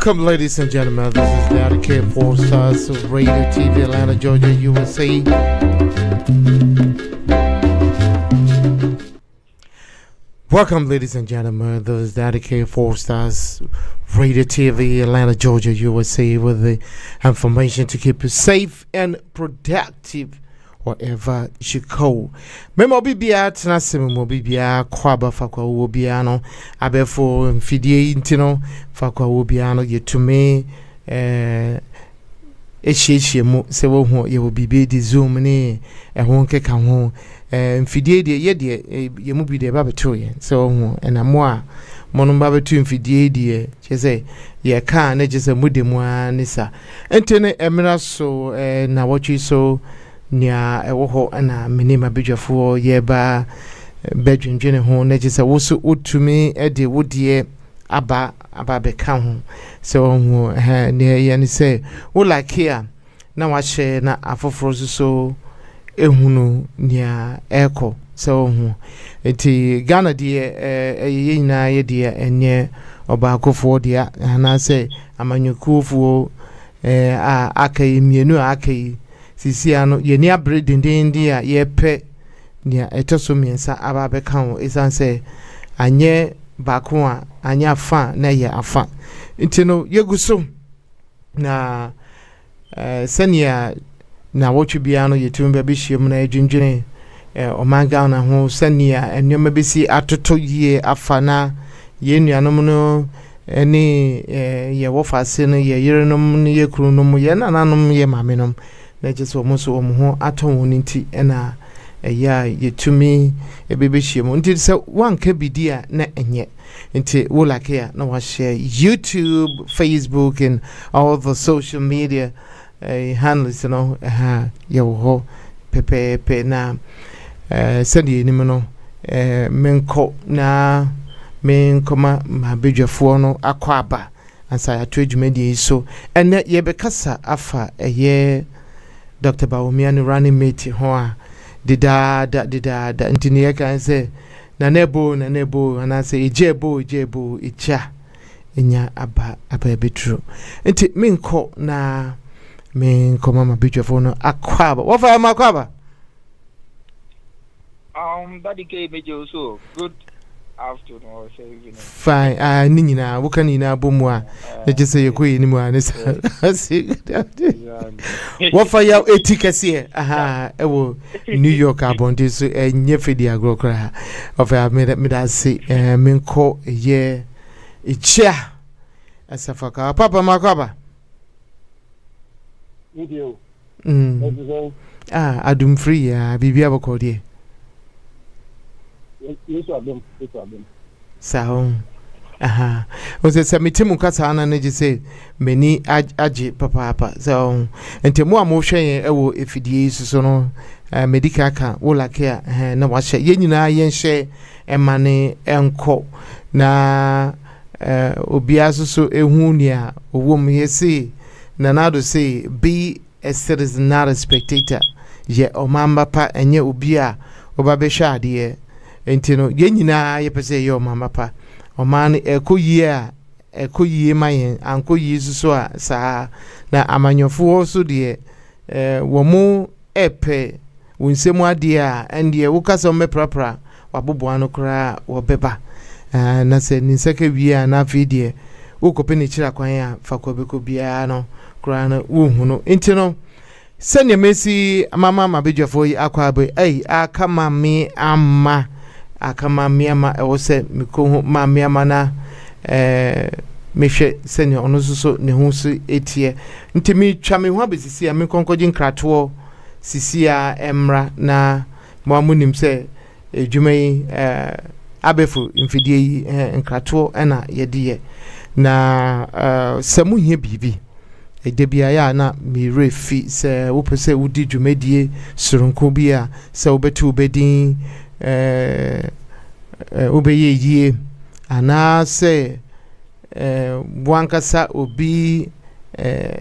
Welcome, ladies and gentlemen. This is Dady Kay, 4 Stars Radio TV, Atlanta, Georgia, USA. Welcome, ladies and gentlemen. This is Dady Kay, 4 Stars Radio TV, Atlanta, Georgia, USA, with the information to keep you safe and productive whatever you go. Memo bibia tnasim mo bibia kwaba fakwa wo bia no abefo mfidie intino fakwa wo bia no yetume ehyiehye mu se wo hu ye wo bibi di zoom ni ho nkeka ho mfidie de ye de ye mu bi de ba beto ye se wo hu enamo a mono ba beto mfidie de chese ye ka na chese mudemu anisa entene emra so na watchi so nia ewo ana minima bidwafo yeba bedwendwene ho na gisa wo so otumi de wodie aba beka ho so ho ne ye ne se wo like here na wa share na afoforo so ehunu nia eko so ho enti Ghana de ye nyina ye de enye oba akofo de ana se amanyukufo akai mienu akai sisi ano ye ni abre dindindi a ye pe nia etoso miensa aba be kan isan se anye bako a anya afa na ye afa ntino yeguso na senia na wotu bia no yetumbe be hiem na adwendwene omanga na ho senia enwema besi atoto yie afa na ye nuanom no eni ye wofase no ye yerenom no ye kurunom ye nananom ye mamenom na just almost ho aton wonti ena ya yetumi ebebehie mu nti se wanka bidia na enye nti wo like ya na wa share YouTube, Facebook and all the social media handles, you know, yo pepe na send ni no menko na menkoma mabedwafo no akwaba ansa ya twadwumadi so ene ye bekasa afa Dr.Bawumia ni running mate ho a dida ntini ye kan se na nebo ana se ejebo echa enya aba betru nti minko na mama bitwafo no akwaba wo fa makwaba Dady Kay mejo so good afternoon or say evening. Fine. Ni nyina wo kan nyina bomu a na je se yekoyi ni mu anisa wo fa ya etikase ewo New York abonde so enye fedi agrokra of ya me da se menko ye echa asafaka papa makwaba video adum free ya bibia bokodi Yes, problem. So, was it Samitimu Kasana Nejise, many aji papa. So, and to more motion, if it is so, Medicaka, all like here, no washer, yenina, yen share, and money, and co. Na Obiaso so a wunia, or woman ye see, Nanado say, be a citizen, not a spectator, ye o mamba pa, and ye ubia, Obabesha, dear. Entino yenyina yepese yo mama pa omane ekoyie mayen anko yesu so a saa na amanyofo so de wo mu epe wonsemu ade a ende wo kasa meprapra wabobo ano kra wo beba na se ninseka wi a na fi de wo kopeni kira kwan a fakobeko bia no kra na wo hunu entino senya mesi mama mabedwafo yi akwabe akama me amma akama miama ewose miko ma miama na mehwe sene ono so ne ho so etie ntimi twa me ho abesisi a me konkoje nkrato sisi a emra na mo amunim se edwumai abefu mfidie yi nkrato na yediye na samu hie bibi edebia ya na mi refi se wo pese wudi dwumadie surunko bia se obetu bedin obeye yie ana se wankasa obi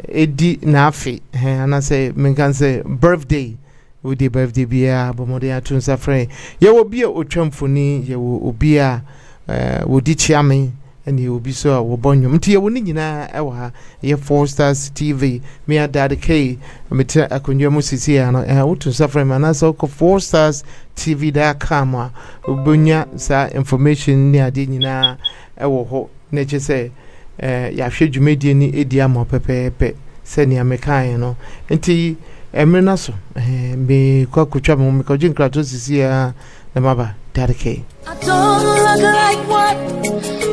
edi na afi ana se menkan se birthday odi birthday bia bomode atunsa frɛ ye wo bia otwamfoni ye wo obi a wodi chiame and you will be so wobonyo mti ye woni nyina e wa ha ye 4 Stars TV me a Dady Kay me te akonyo musisi ya no wotu safra mana so ko 4 Stars TV.com a obonya sa information ni ade nyina e wo ho na che se ya hwe dwumedie ni edi ama pepepe se ni amekan no nti emrena so me kwa kutwa me ko jin krato sisi ya na maba Dady Kay. I don't look like what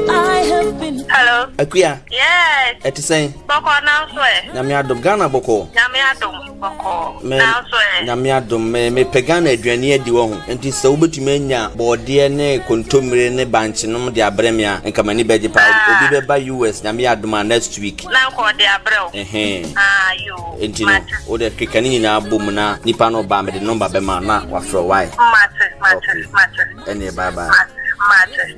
I have been. Hello. Akuya. Yes. Eti sen. Boko na so e. Nyame adom Ghana boko. Nyame adom boko. Na so e. Nyame adom me pegana aduane adi wo ho. Enti se wobetumi anya bode ne kontomire ne banchi nom de abrem ya nka mani beje pa obi be ba US nyame adom next week. Na ko de abrel. Yo. Enti no o de kekani nyina bom na nipa no ba me de number be ma na wa fro why. Matter. Ene bye bye.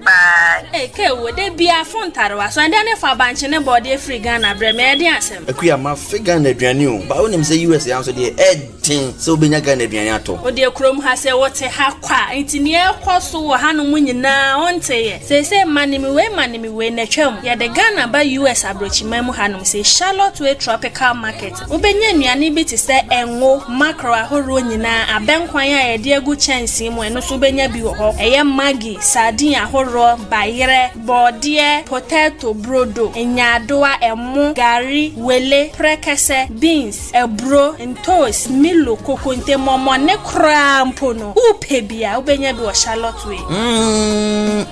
Bye. Hey, Kay, they be a phone tarwa, so and then if I bunch in a body free Ghana, Bremedi answer. Akuya ma figure na aduane o. Ba wonim say US answer de edin so benya Ghana aduane ato. O de krom ha say what ha kwa, enti ne ekoso wo ha no mu nyina onte ye. Say manimi we na twam. Ya de Ghana ba US abrochima mu ha no say Charlotte Way Tropical Market. Wo benya nuane bi te say enwo macro ahoro nyina abenkwan ya de agu chance mu eno so benya bi wo ho. Eye magi sardine ahoro bayere bode potato brodo enyadoa emu gari wele prekese beans ebro ntos milo kokonte momo ne krampo no upebia ubenya bi wo Charlotte Way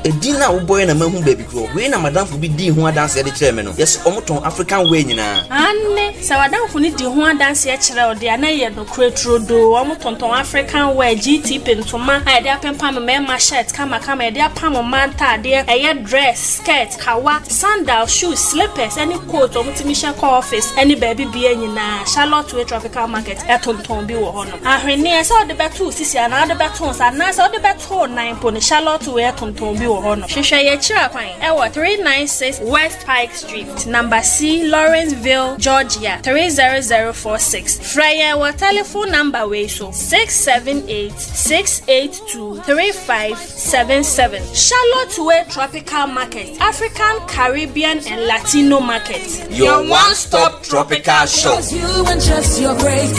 edina wo boy na mahu baby kro we na madam fu bi di ho adanse de kire me no yes omoton African way nyina anne sawadam fu ni di ho adanse kire o de anaye no kretrodo omotonton African way GT pentoma ai de apempa me ma shirt kama e de apam manta de eye dress skirt kawa sandal shoes slippers any coat omutimisha ko office any baby bia nyina Charlotte Way Tropical Market etonton bi wo ho no ahwene e so de beto sisi ana de beto sa na so de beto 9 po ne Charlotte Way etonton bi wo ho no hwehwe ye kira kwan e wo 396 West Pike Street number C Lawrenceville Georgia 30046 Fryer wa telephone number we so 678-682-3577 Charlotte Way Tropical Market, African, Caribbean, and Latino market. Your one-stop tropical shop. You and just your grace,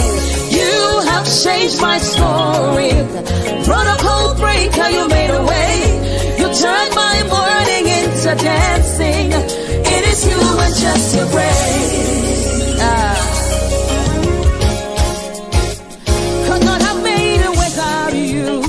you have changed my story. Protocol breaker, you made a way. You turned my morning into dancing. It is you and just your grace. Could not have made it without you.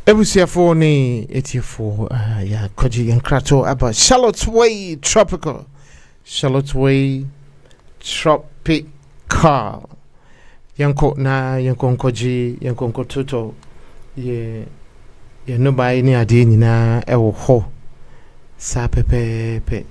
Ebusiafo ni etiefo ya koji yankrato about Charlotte Way Tropical. Charlotte Way Tropical. Yanko na yanko nkoji yanko nkototo ye no bai ni ade nyina ewo ho sa pepepe.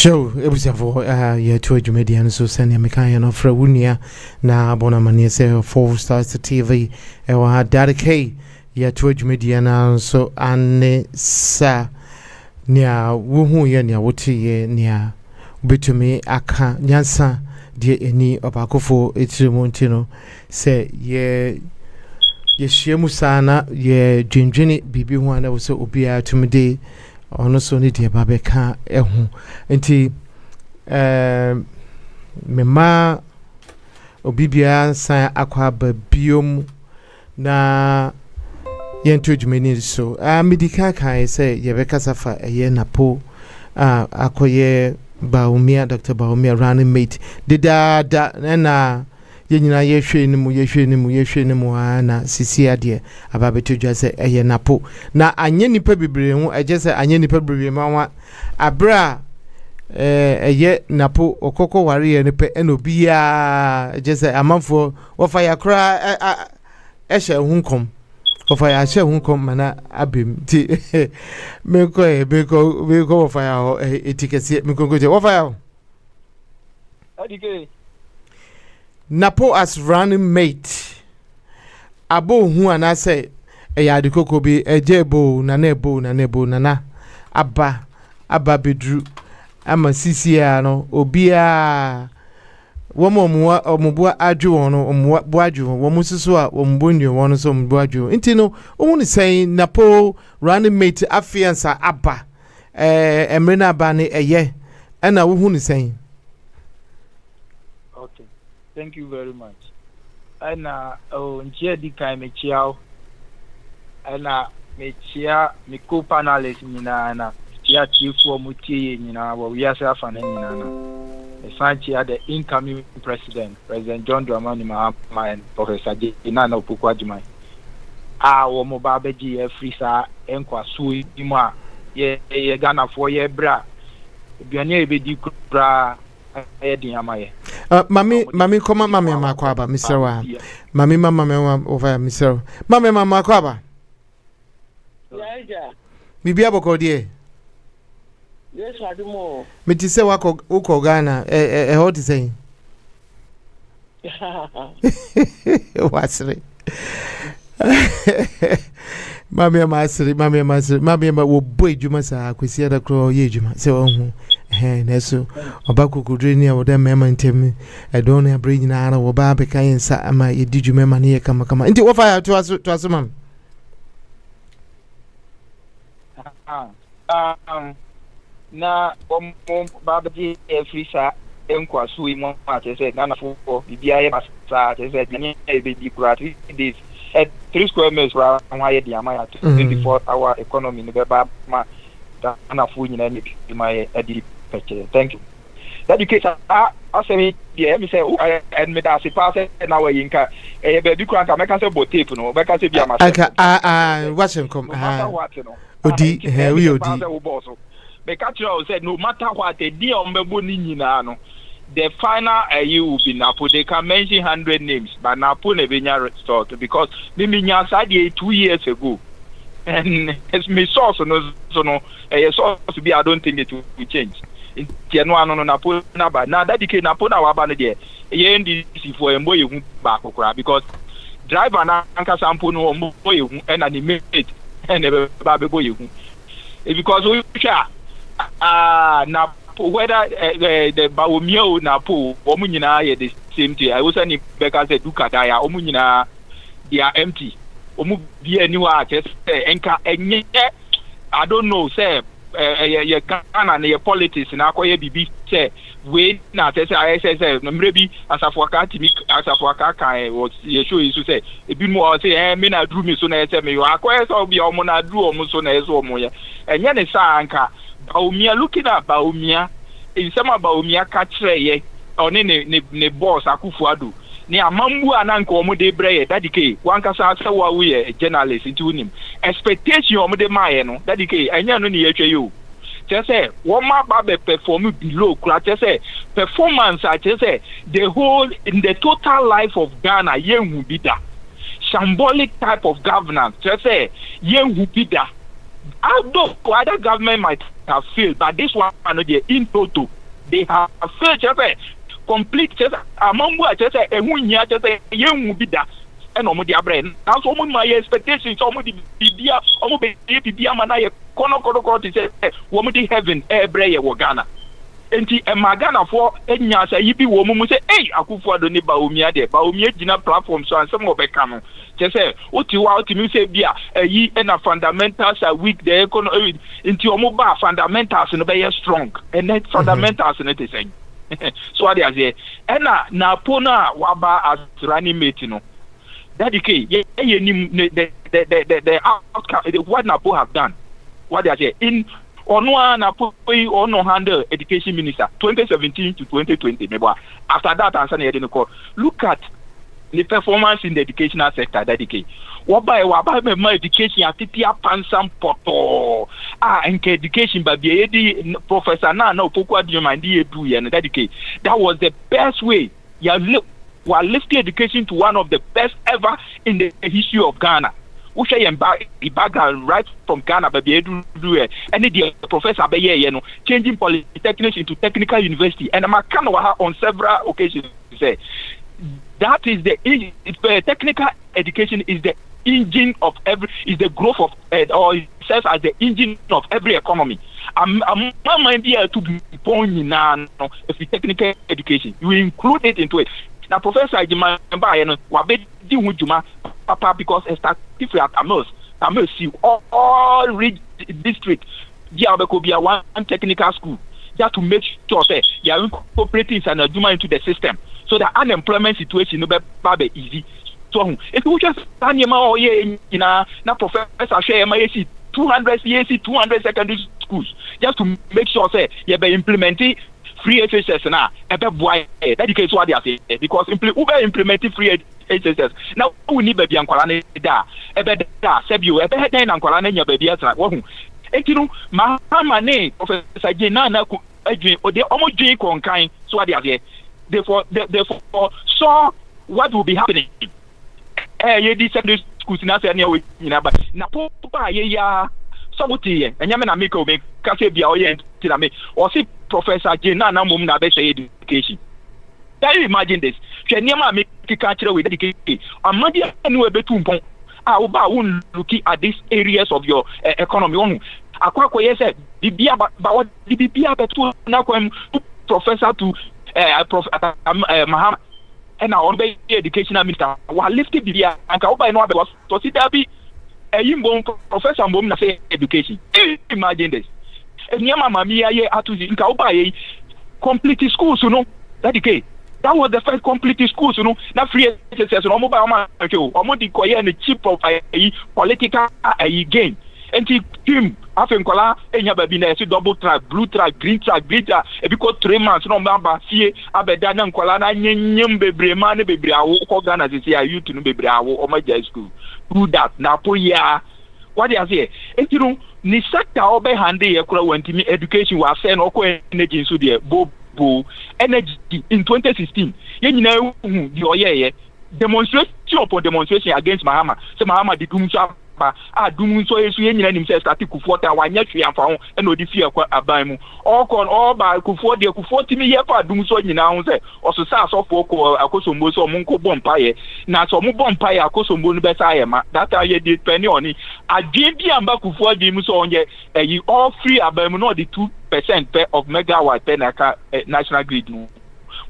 show ebusafo ye to adwumadian so send me kan no fra wunia na abona mane say 4 stars TV wa Dady Kay ye to adwumadian so ane sa nia wo hu ye nia wote ye nia betumi aka nyansa de eni obakofo etirimu ntino say ye hyiemu sana ye dwendwene bibi hu ana wo so obia tumde ono so ni de babeka ehu nti mema obibia san akwa babiom na yento dwumeni so medika kai say ye beka safa eye NAPO akoye Bawumia Dr.Bawumia running mate dida na yenyina yehwe ni mu na sisi ade ababeto dwa se eye NAPO na anye nipa bebre hu eje se anye nipa bebre ma abra eye NAPO okoko ware ye nipa enobia eje se amanfo wo fa yakra ehye hunkom wo fa ya hye hunkom mana abem ti beko wo fa ya etikese meko je wo fa ya Dady Kay NAPO as running mate abo hu ana say eyade koko bi ejebo nana aba bedru ama sisia no obia womo omubua adwo no ombu adwo womo susu a ombonyo wono so ombu adwo ntino ohun say NAPO running mate afiansa aba emre na aba ne eye na wo hu say. Thank you very much. And Dady Kay me chiao. And me chia me co-panelist na chia chief for mutie na we are afane na. The Sanchi the incoming President John Dramani Mahama and Professor Ina na Opukwa Jumai. Wo mo ba beji e free sa enkwa sui ima ye Ghana for ye bra. Bianye e be di kura mami koma mami makwaba misrawa mami mama over misrawa mami mama makwaba yaja bibia bokodie yes adumo meti se wako uko Ghana hot say wasre mami wo boy juma sa kwesi ada kro ye juma se wo hu neso obakukudre ni awoda mema ntem edon na bring na ara wo ba be kan sa ama yediju mema ne kama nti wo fa ya to aso mam na ba be frisa enkwa so imo ate se Ghana fo bibia ye masa ate se ni e be di kurati this 3 square meters ra wa ye di amaya 24 hour economy ne be ba ma Ghana fo nyina ni bi ma ye adi. Thank you. Dady Kay I say me say and me da se pass na we yinka e be bi kran ka me kan say bo tape no be kan say bi ama watch him come odi we odi be catch you said no matter what the day on be ni nyina no the final you will be NAPO. They can mention 100 names but NAPO ne be nya restored because me nya side 2 years ago and as me source no so no source be I don't think it will change. No NAPO na ba na Dady Kay NAPO na wa ba ne de ye ndc for embo ye hu ba kokora because driver na anka sample no ombo ye hu and animate and ba be go ye hu because we sha NAPO whether the Bawumia o NAPO omu nyina ye the same thing I was any beka say duka da ya omu nyina they are empty omu bi anywa just enka enye I don't know say ye Ghana na ye politics na akoye bibi say we na say say no mrebi asafuaka timi asafuaka kan was ye show you say ebi mo say me na dru me so na say me akoye so bi omo na dru omo so na so omo ye enye ne sa anka Bawumia looking at Bawumia in some Bawumia catch ye oni ne boss Akufo-Addo ni amambu ananka omo de breye Dady Kay wankasa asawa we journalist into him expectation omo de maye no Dady Kay anya no ne yetwe yo say woma ba be perform below kura say performance say the whole in the total life of Ghana yenhu bida symbolic type of governance say yenhu bida Although other government might have failed, but this one, in total, they have failed. Complete among what just a wunya just a young bida and omodia brain. Now, so my expectations, almost the almost the Amana, Kono to say, woman heaven, Ebrea, Wagana. And Magana for Enya say, yippee woman say, hey, Akufo Dady Bawumia de Bawumia Gina platform, so and some of Beckham. Just say, what you want to say, be ye and a fundamentals are weak, the economy into your mobile fundamentals and be strong, and then fundamentals and it is saying. So what they say, and now Pona Waba as running mate, you know. Dady Kay, the outcome, what NAPO have done, what they say, in on one NAPO or no handle education minister 2017 to 2020. After that, answer look at the performance in the educational sector. Dady Kay, what by my education at Titia Pansam Poto and education by the professor now Pokwa Diomandi and Dady Kay. That was the best way. While lifting education to one of the best ever in the history of Ghana. Which I am background right from Ghana, but be able to do it. And the professor changing polytechnics into technical university, and I'm on several occasions to say that is the technical education is the engine of every is the growth of or it serves as the engine of every economy. I'm mind to be born now if the technical education you include it into it. Now, Professor Jima Wabe Juma Papa because it's different at Amos. Amos see all district. Diabeko be one technical school. Just to make sure that you are incorporating and Juma into the system. So the unemployment situation no be easy. So if you just stand your now Professor share my 200 CAC 200 secondary schools just to make sure that you be implementing free HSS now, Dady Kay what they are saying because implementing free HSS now we need baby and Kolane da Sebio headline and Kolane baby as like one. Mahama ne Professor Jena or they almost doing conkind so what they are saying. Therefore saw what will be happening. These secondary schools in Australia, but NAPO so what here? And Yamana Miko make Casabia or see Professor Jena Namum Nabe education. Can you imagine this? Chenyama make a culture with Dady Kay. Amadia and Webetum. I will look at these areas of your economy. Aqua said, the Bia, but what the Bia betu now Professor to Mahama and our own educational minister while lifting Bia and Kauba and Wabe was to see that be a Professor Mbom say education. Imagine this. And Yamama Mia Atuzi in Kauba complete schools, you know, Dady Kay. That was the first complete schools, you know, not free SSS, no mobile man, or the chip of a political gain. And him, Afenkola, and Yababina, double track, blue track, green track, because 3 months, no number, see, Abedan, Kolana, Yembe, Bremane, Bebrao, Kogana, they say, you to Bebrao, or my school. Do that, Napoya. What they are saying, and you know, ni sector obe hande when to education was saying, okay, energy so there, energy in 2016. You know, the demonstration upon demonstration against Mahama. So Mahama did doom so is yen himself started Kufota, one yet and found and no defeat Abamu. All by Kufo, the Kufoti me for doom so you know, or so Sas of Oko, Akosombo, so Munko Bompire. Now, so Mubompire, Akosombo Besayama, that I did penny on it. I gave the Ambakufo Dimus on ye, all free Abamu, not the 2% of megawatt penaka national grid.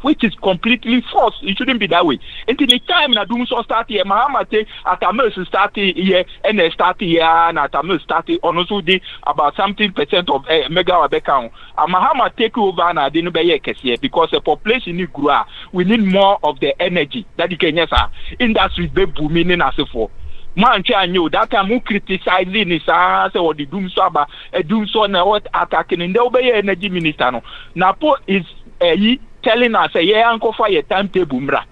Which is completely false. It shouldn't be that way. Until the time na doom so start here, Mahama take Atamus start here, and start here, and Atamus start on also the about something percent of megawatt account. And Mahama take over and I didn't be here because the population need grow. We need more of the energy that the Kenyans industries be booming as for. Man, I knew that time who criticizing is or the doom so about a doom so now what attacking in the energy minister. No, NAPO is telling us uncle fire timetable mra.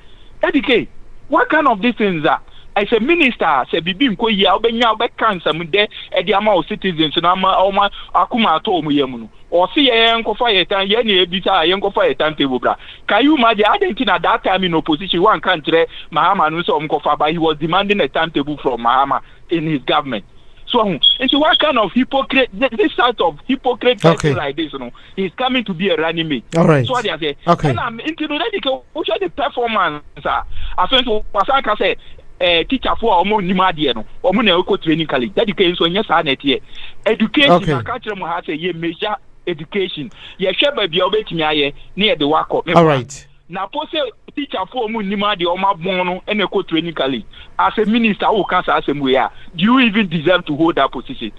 Dady Kay, what kind of these things are? As a minister, say bibim ko ya obenya be cancer mu de e di ama citizens na ma akuma to mu yemu or see uncle fire time ye na ebita uncle fire timetable bra. Can you imagine Argentina that time in opposition one country Mahama no so uncle but he was demanding a timetable from Mahama in his government. So, into what kind of hypocrite, this sort of hypocrite person like this, he's coming to be a running mate. All right. So what I say. Okay. And I'm into the performance. I think what I say. Teacher for omo nimade no omo na eko training college Dady Kay so nya sa na tie education na ka kire mo ha say ye major education ye hwe ba bia obetimi aye na ye de wako. All right. Na pose teacher for omo nimade omo abon no na eko training college as a minister who can say asem ya do you even deserve to hold that position?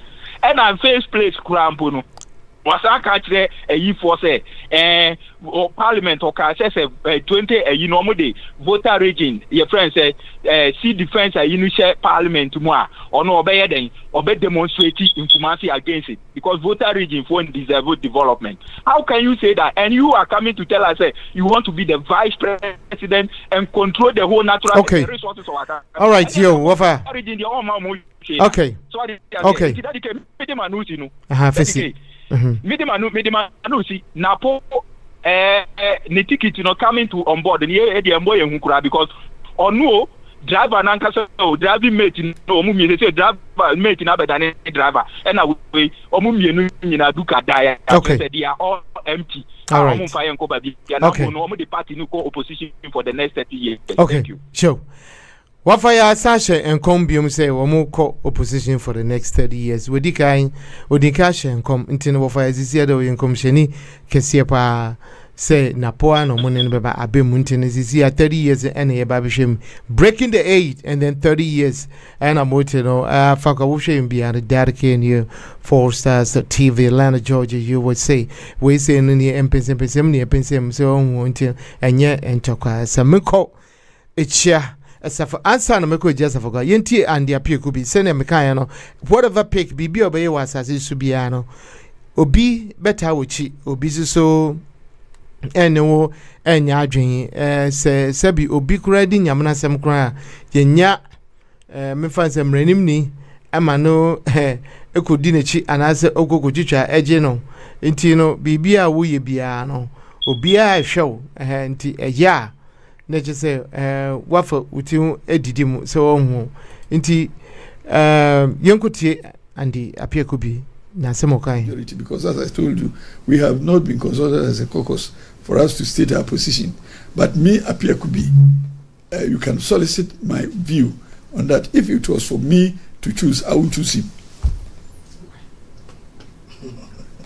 And I'm first place crampo no wasa ka kire for say parliament or ka say 20 normal day voter region your friend say see defense share parliament mo a ono obeye den obe demonstrate information against it because voter region for deserve development. How can you say that and you are coming to tell us you want to be the vice president and control the whole natural resources of our all right yo wafa region the okay okay see NAPO ne ticket coming to on board because no driver nankasa driving mate no mumie say driver mate na bedane driver and we omumienu nyina duka die say they are all empty. All right. Okay. No the party no opposition for the next 30 years. Okay. Thank you. Sure. Wafaya Sasha and Combium say we co opposition for the next 30 years. We dikasha and come into Wafaya Zizia in Comsheni Kesiepa say Napoa no money baba abe muntin is 30 years and a babishim breaking the 8 and then 30 years and I'm motino faka wushe beyond the Dady Kay here 4 stars TV Atlanta Georgia you would say we say in the empensem near pensem so wanting and yet and chokwa samiko it's for answer no meko just for yenti and the appeal could be send a mechanic whatever pick be obey was as it should be obi better wuchi obi so ene enya adwen se bi obi kura di nyamna sem kura yenya me fanse mranim ni ama no ekodi nechi anase ogogojitwa eje no nti no bibia wo ye bia no obi a hwew nti eya na je se wafa uti edidi mu se wo nti yenkotie andi apia kubi na semokai because as I told you we have not been consulted as a caucus for us to state our position. But me, Apia Kubi, you can solicit my view on that. If it was for me to choose, I would choose him.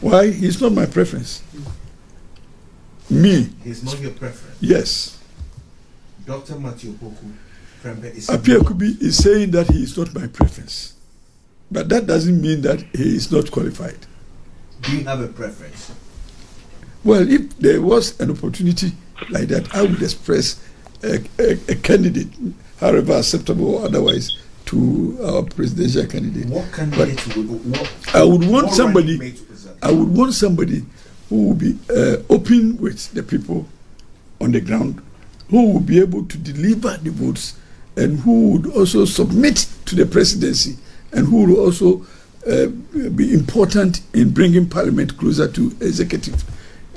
Why? He's not my preference. Me. He's not your preference? Yes. Dr. Matthew Poku, Apia Kubi is saying that he is not my preference. But that doesn't mean that he is not qualified. Do you have a preference? Well, if there was an opportunity like that, I would express a candidate, however acceptable or otherwise, to our presidential candidate. What candidate I would want somebody. I would want somebody who would be open with the people on the ground, who would be able to deliver the votes, and who would also submit to the presidency, and who would also be important in bringing parliament closer to executive.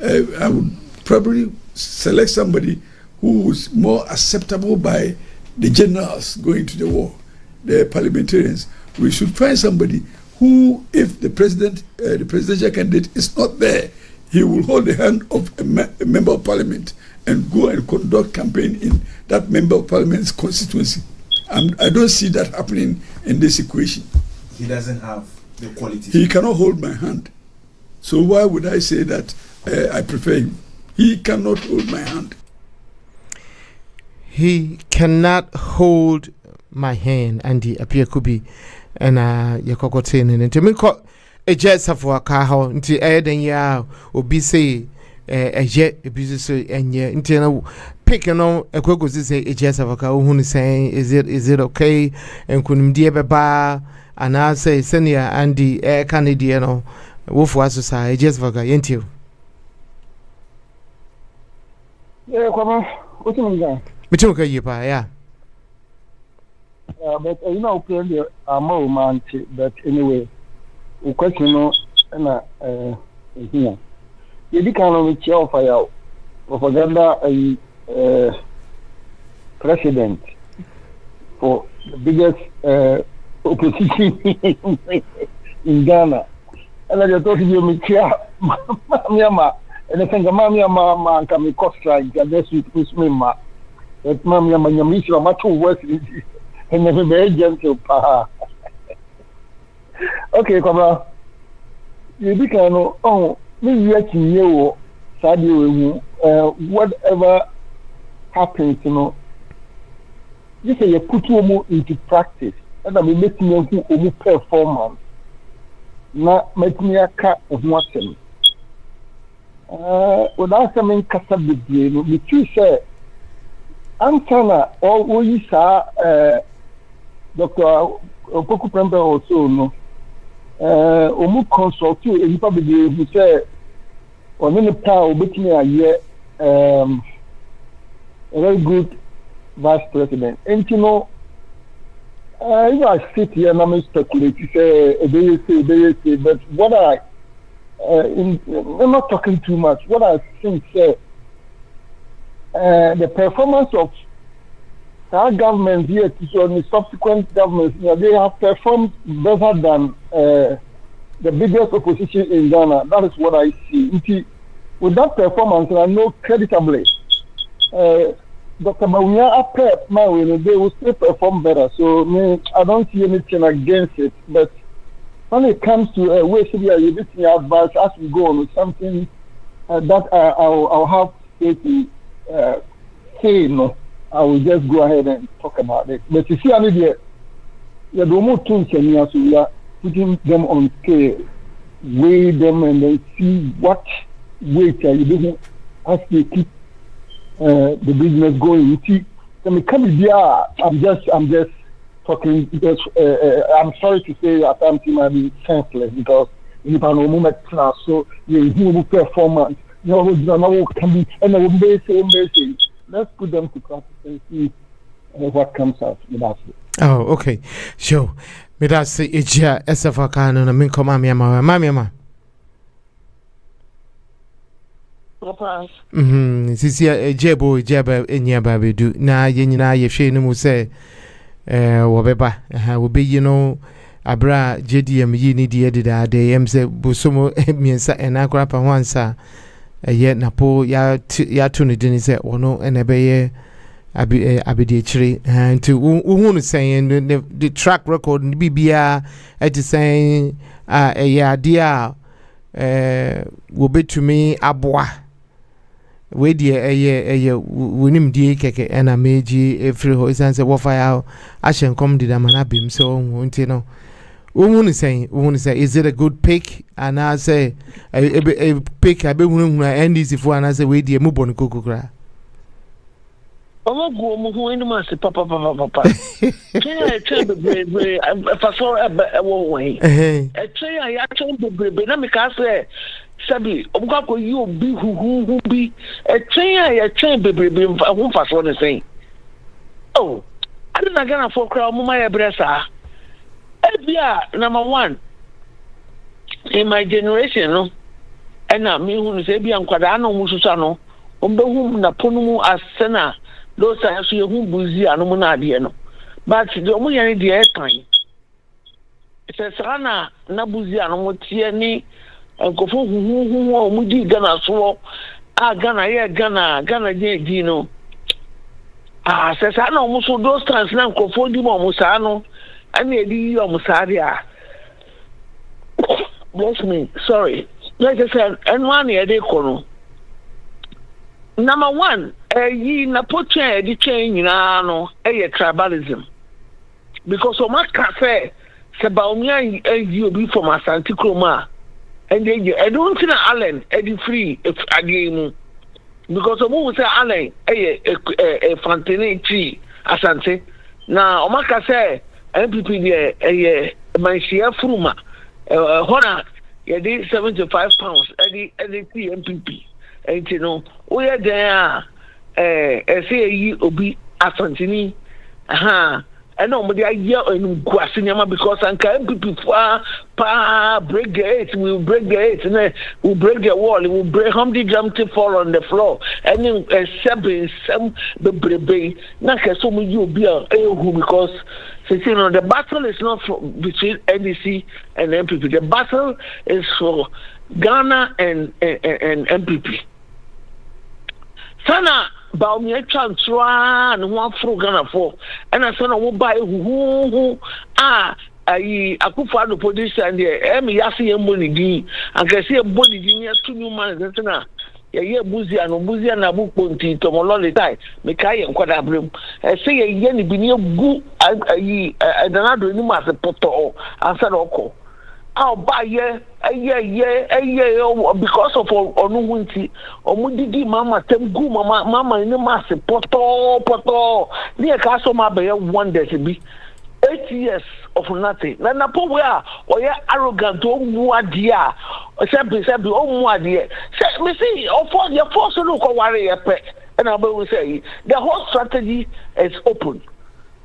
I would probably select somebody who is more acceptable by the generals going to the war, the parliamentarians. We should find somebody who, if the presidential candidate is not there, he will hold the hand of a member of parliament and go and conduct campaign in that member of parliament's constituency. I don't see that happening in this equation. He doesn't have the quality. He cannot hold my hand. So why would I say that I prefer him? He cannot hold my hand. He cannot hold my hand, Andy Apia Kubi, and Yakokotin and Timiko. A jet of a car, until Eden ya, or be say a jet, a business, and yet, until picking on a quick say a jet of a car who is saying, is it okay? And couldn't dear Baba, and I say, Senior Andy, air Canadiano, Wolf was society, just for guy, ain't you? Yeah, come on. What's in there? Mituka Yipa, yeah. But you know, clearly, I'm more romantic, but anyway, the question, you know, here. You can't chair for propaganda president for the biggest opposition in Ghana. And I just thought you me care, Mama, and I think Mama can be cost strike. I guess you push me, ma. But Mamma, my mission, I'm too worse, and never very gentle. Okay, come on. You can oh, maybe I can you, Sadio, whatever happens, this is a put you into practice, and I'm making you performance. Not making me a cat of nothing. Without something custom with you, the two say, I'm trying all we saw Dr. Opoku Prembe also, no. Omu consult you, and you probably who say, or many power, making a year, a very good vice president. And if I sit here and I'm speculating, say, but what I'm not talking too much. What I think, the performance of our government here, so the subsequent governments, they have performed better than the biggest opposition in Ghana. That is what I see. With that performance, I know creditably, Dr.Bawumia up my way, they will still perform better. So I don't see anything against it. But when it comes to where should be advice as we go on with something that I'll have to say, no, I will just go ahead and talk about it. But you see, I mean, the remote tools and we are putting them on scale, weigh them, and then see what weight are you doing as they keep the business going. You see, I'm just talking because I'm sorry to say at times it might be senseless because you know moment class so you performance can be and let's put them to practice and see what comes out with us. Oh, okay, sure. Me that say Ejia Esafakano na min koma mama. Sisi Ejeba Enyaba bedu na yenyina yehwe no mu se wobeba wobe abra JDM yi ni die dida de yem se bosomo miensa enakra pa wansa ye NAPO ya to ne dini se ono enebeye abidi chiri nti uhunu saying the track record bibia at saying ya dia wobetumi aboa we die wonim die keke ena meji every ho isanse wo fire ashen come did amana bim so nti no uhunu saying is it a good pick and I say a pick abe hunu NDC for and I say we die mu bon kokokra Omo go mo hu enu ma se papa can I tell the brave faso e wo wen e tell ya tell the brave na me ka say sabi obuka ko yi obi hu bi e tell ya tell the brave hu faso ne say oh I didn't gonna for crowd mo my bresa ebia number 1 in my generation no and na me hu say bia nkwada na mu susa no ombehu na ponumu asena those are so who busy and na ade no but the omo yan de etan se sana na busy and mo tie ni nkofo hu omo di Ghana so Ghana ye Ghana je no se sana omo so those times na nkofo di mo sa no and e di omo sa dia bless me sorry like I said and one ye dey kono number 1 yi na poche di chain nyina no tribalism because o maka say Bawumia yi obi from Asante Kroma and they don't think Allen di free if again because o mo say Allen Fantini tree Asante na o maka say MPP dey manshia fruma hona ye dey 75 pounds edi MPP and you know we are there say yi obi Asantini and no media year in Guasinama because Anka MPP break the 8, we will break the 8, and we'll break the wall, we'll break Humpty Dumpty fall on the floor, and then some the brebe, Naka so you be because the battle is not between NDC and MPP. The battle is for Ghana and MPP. Sana Bawumia transfer and one for Ghana for, and I said, "I buy who I Akufa the police and the Yasi and Bonidi, and can see a Bonidi near 2 new months." Ye buzi na bu ponti to molole tai me kai en kwada brem say ye ni bi ni gu ayi danado ni ma se poto ansa na oko a ba ye because of onu hunti omudidi mama tem gu mama ni ma se poto ni e ka so ma be wonders bi 8 years of nothing. Na NAPO where or arrogant o muadia. Sabi o muadia. Say me see for your force look or worry and I will say the whole strategy is open.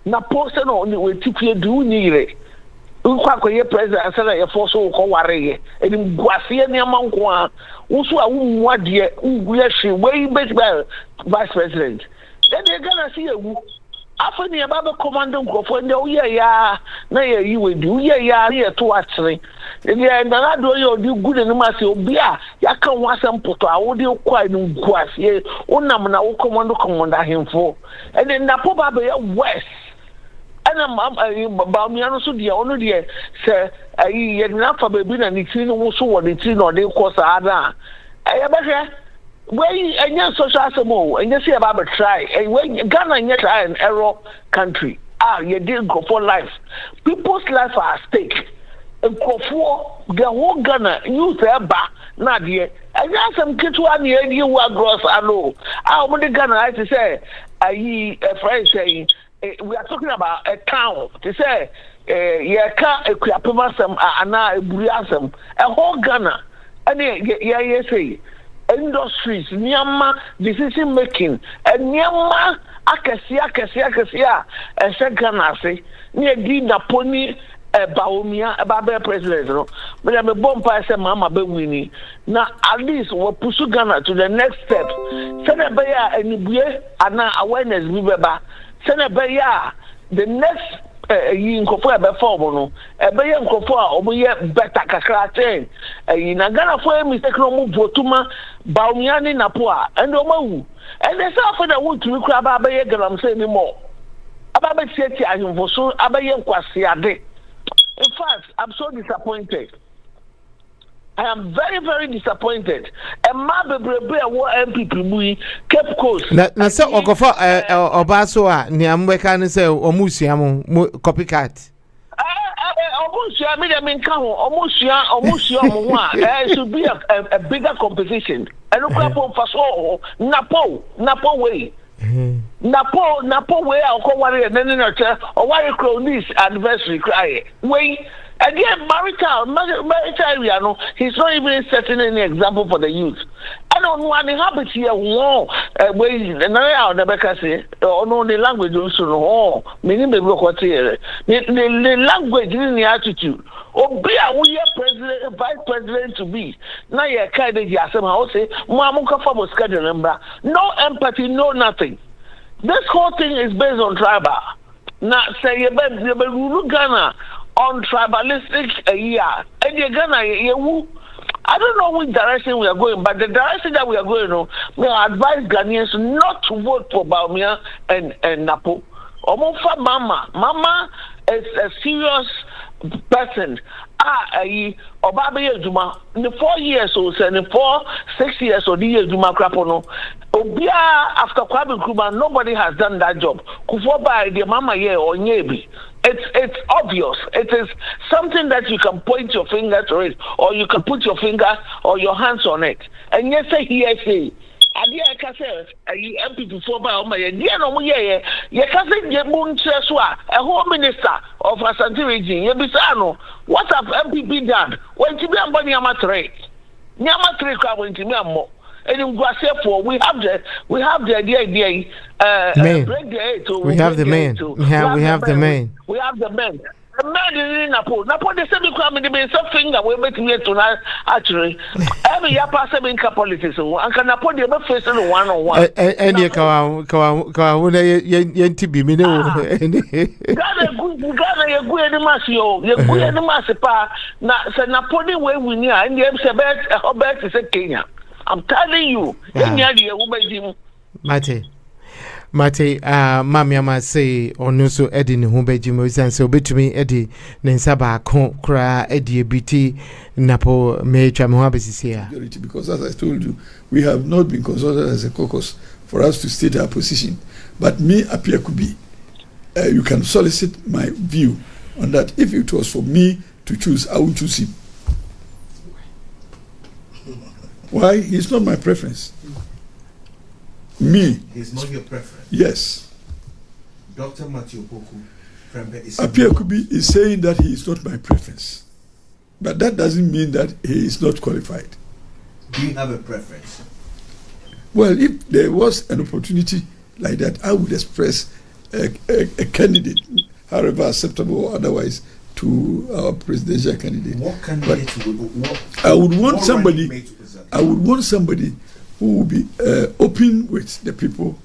NAPO say no only we tipie do need it. Unkwa ye president say your force ko worry and guasie ni amanko a wo so a wo muadia uye hwe we vice president. Then they gonna see you. After the above commanding Crawford, ya, na you will do, ya, here to actually. And I do good and massive beer. Ya can want some put out you quite no grass, ye, Unamana will commander him for. And then NAPO West. And I'm Bawumia so dear, only dear, sir, I enough for baby and it's in also what it's in or they cause other. I ever when any social assemble and you see about try and when Ghana you try an error country you did go for life. People's life are at stake and for the whole Ghana use their back not yet and that's some kids one year you were gross I know how many Ghana I to say a friend saying we are talking about a town to say yeah can't equip some ana buriasem a whole Ghana and yeah say industries, Nyama decision making, and Nyama Akasia, and second I say, near Dina Pony, Bawumia, a president, but I'm a bomb person, Mama Bewini. Now, at least we'll push Ghana to the next step. Senabaya and Nibuye, and now awareness, Bibeba, Senabaya, the next. Nkofo ebefo no ebeye nkofo a oboye better kakra ten na Ghana for mistake no mu votuma Bawumia ni NAPO a and omawu and they say for the wood to kra ba beye gram say ni more aba be tieti ahimfo so abaye nkwase ade. In fact, I'm so disappointed. I am very, very disappointed. And my baby, what MPP we Cape Coast. Na so ogofa obaso a ni amweka ni say omusiamu copycat. Omusia me dem nka ho omusia mo ho a should be a bigger competition. And look up for so NAPO way. NAPO way akọ ware na ni na che o ware cronies anniversary cry. Way again, marital area, no, he's not even setting any example for the youth. I don't know any habit here. Whoa, never can say, or no, the language also, no, meaning the work here. The language in the attitude. Oh, be a president, vice president to be. Now you're kind of somehow say, Mamuka for schedule number. No empathy, no nothing. This whole thing is based on tribal. Now, say, you Ghana. On tribalistic and you're gonna I don't know which direction we are going, but the direction that we are going on, we advise Ghanaians not to vote for Bawumia and NAPO. Omofa Mama is a serious person. Obabe Juma in the 4 years or so, in the 6 years or the years Juma Krapono. Obia after Kwame Nkrumah, nobody has done that job. Kufoba the Mama ye or Nyebi. It's obvious. It is something that you can point your finger to it, or you can put your finger or your hands on it. And yes, say. Adia kase MP before by my dear no ye kase ye mun cheswa a home minister of Asante region ye bisano what have MPP done when to be ambani amatre nyama 3 kwa when to me ammo And we have the idea. Break the eight. We have the man. We have the man. We have the man. The man is in NAPO. NAPO, they say, become the something that we're making it tonight. Actually, every year, passing in politics, and can NAPO be facing one on one. And you come, you be me. Ghana, you're good in Masio, you're good in Masipa. Now, so NAPO, where we near, and the Ebert is a Kenya. I'm telling you, Kenya, woman, Mate, Mammy, I must say, or no so Eddie Humbejimo, and so between Eddie, Nensaba, Cra, Eddie, BT, Napo, Major Mohabis is here. Because, as I told you, we have not been consulted as a caucus for us to state our position. But me, appear could be. You can solicit my view on that. If it was for me to choose, I would choose him. Why? He's not my preference. Me. He's not your preference. Yes. Dr. Matiopoku Apia Kubi is saying that he is not my preference. But that doesn't mean that he is not qualified. Do you have a preference? Well, if there was an opportunity like that, I would express a candidate, however acceptable or otherwise, to our presidential candidate. What candidate would I would want somebody who will be open with the people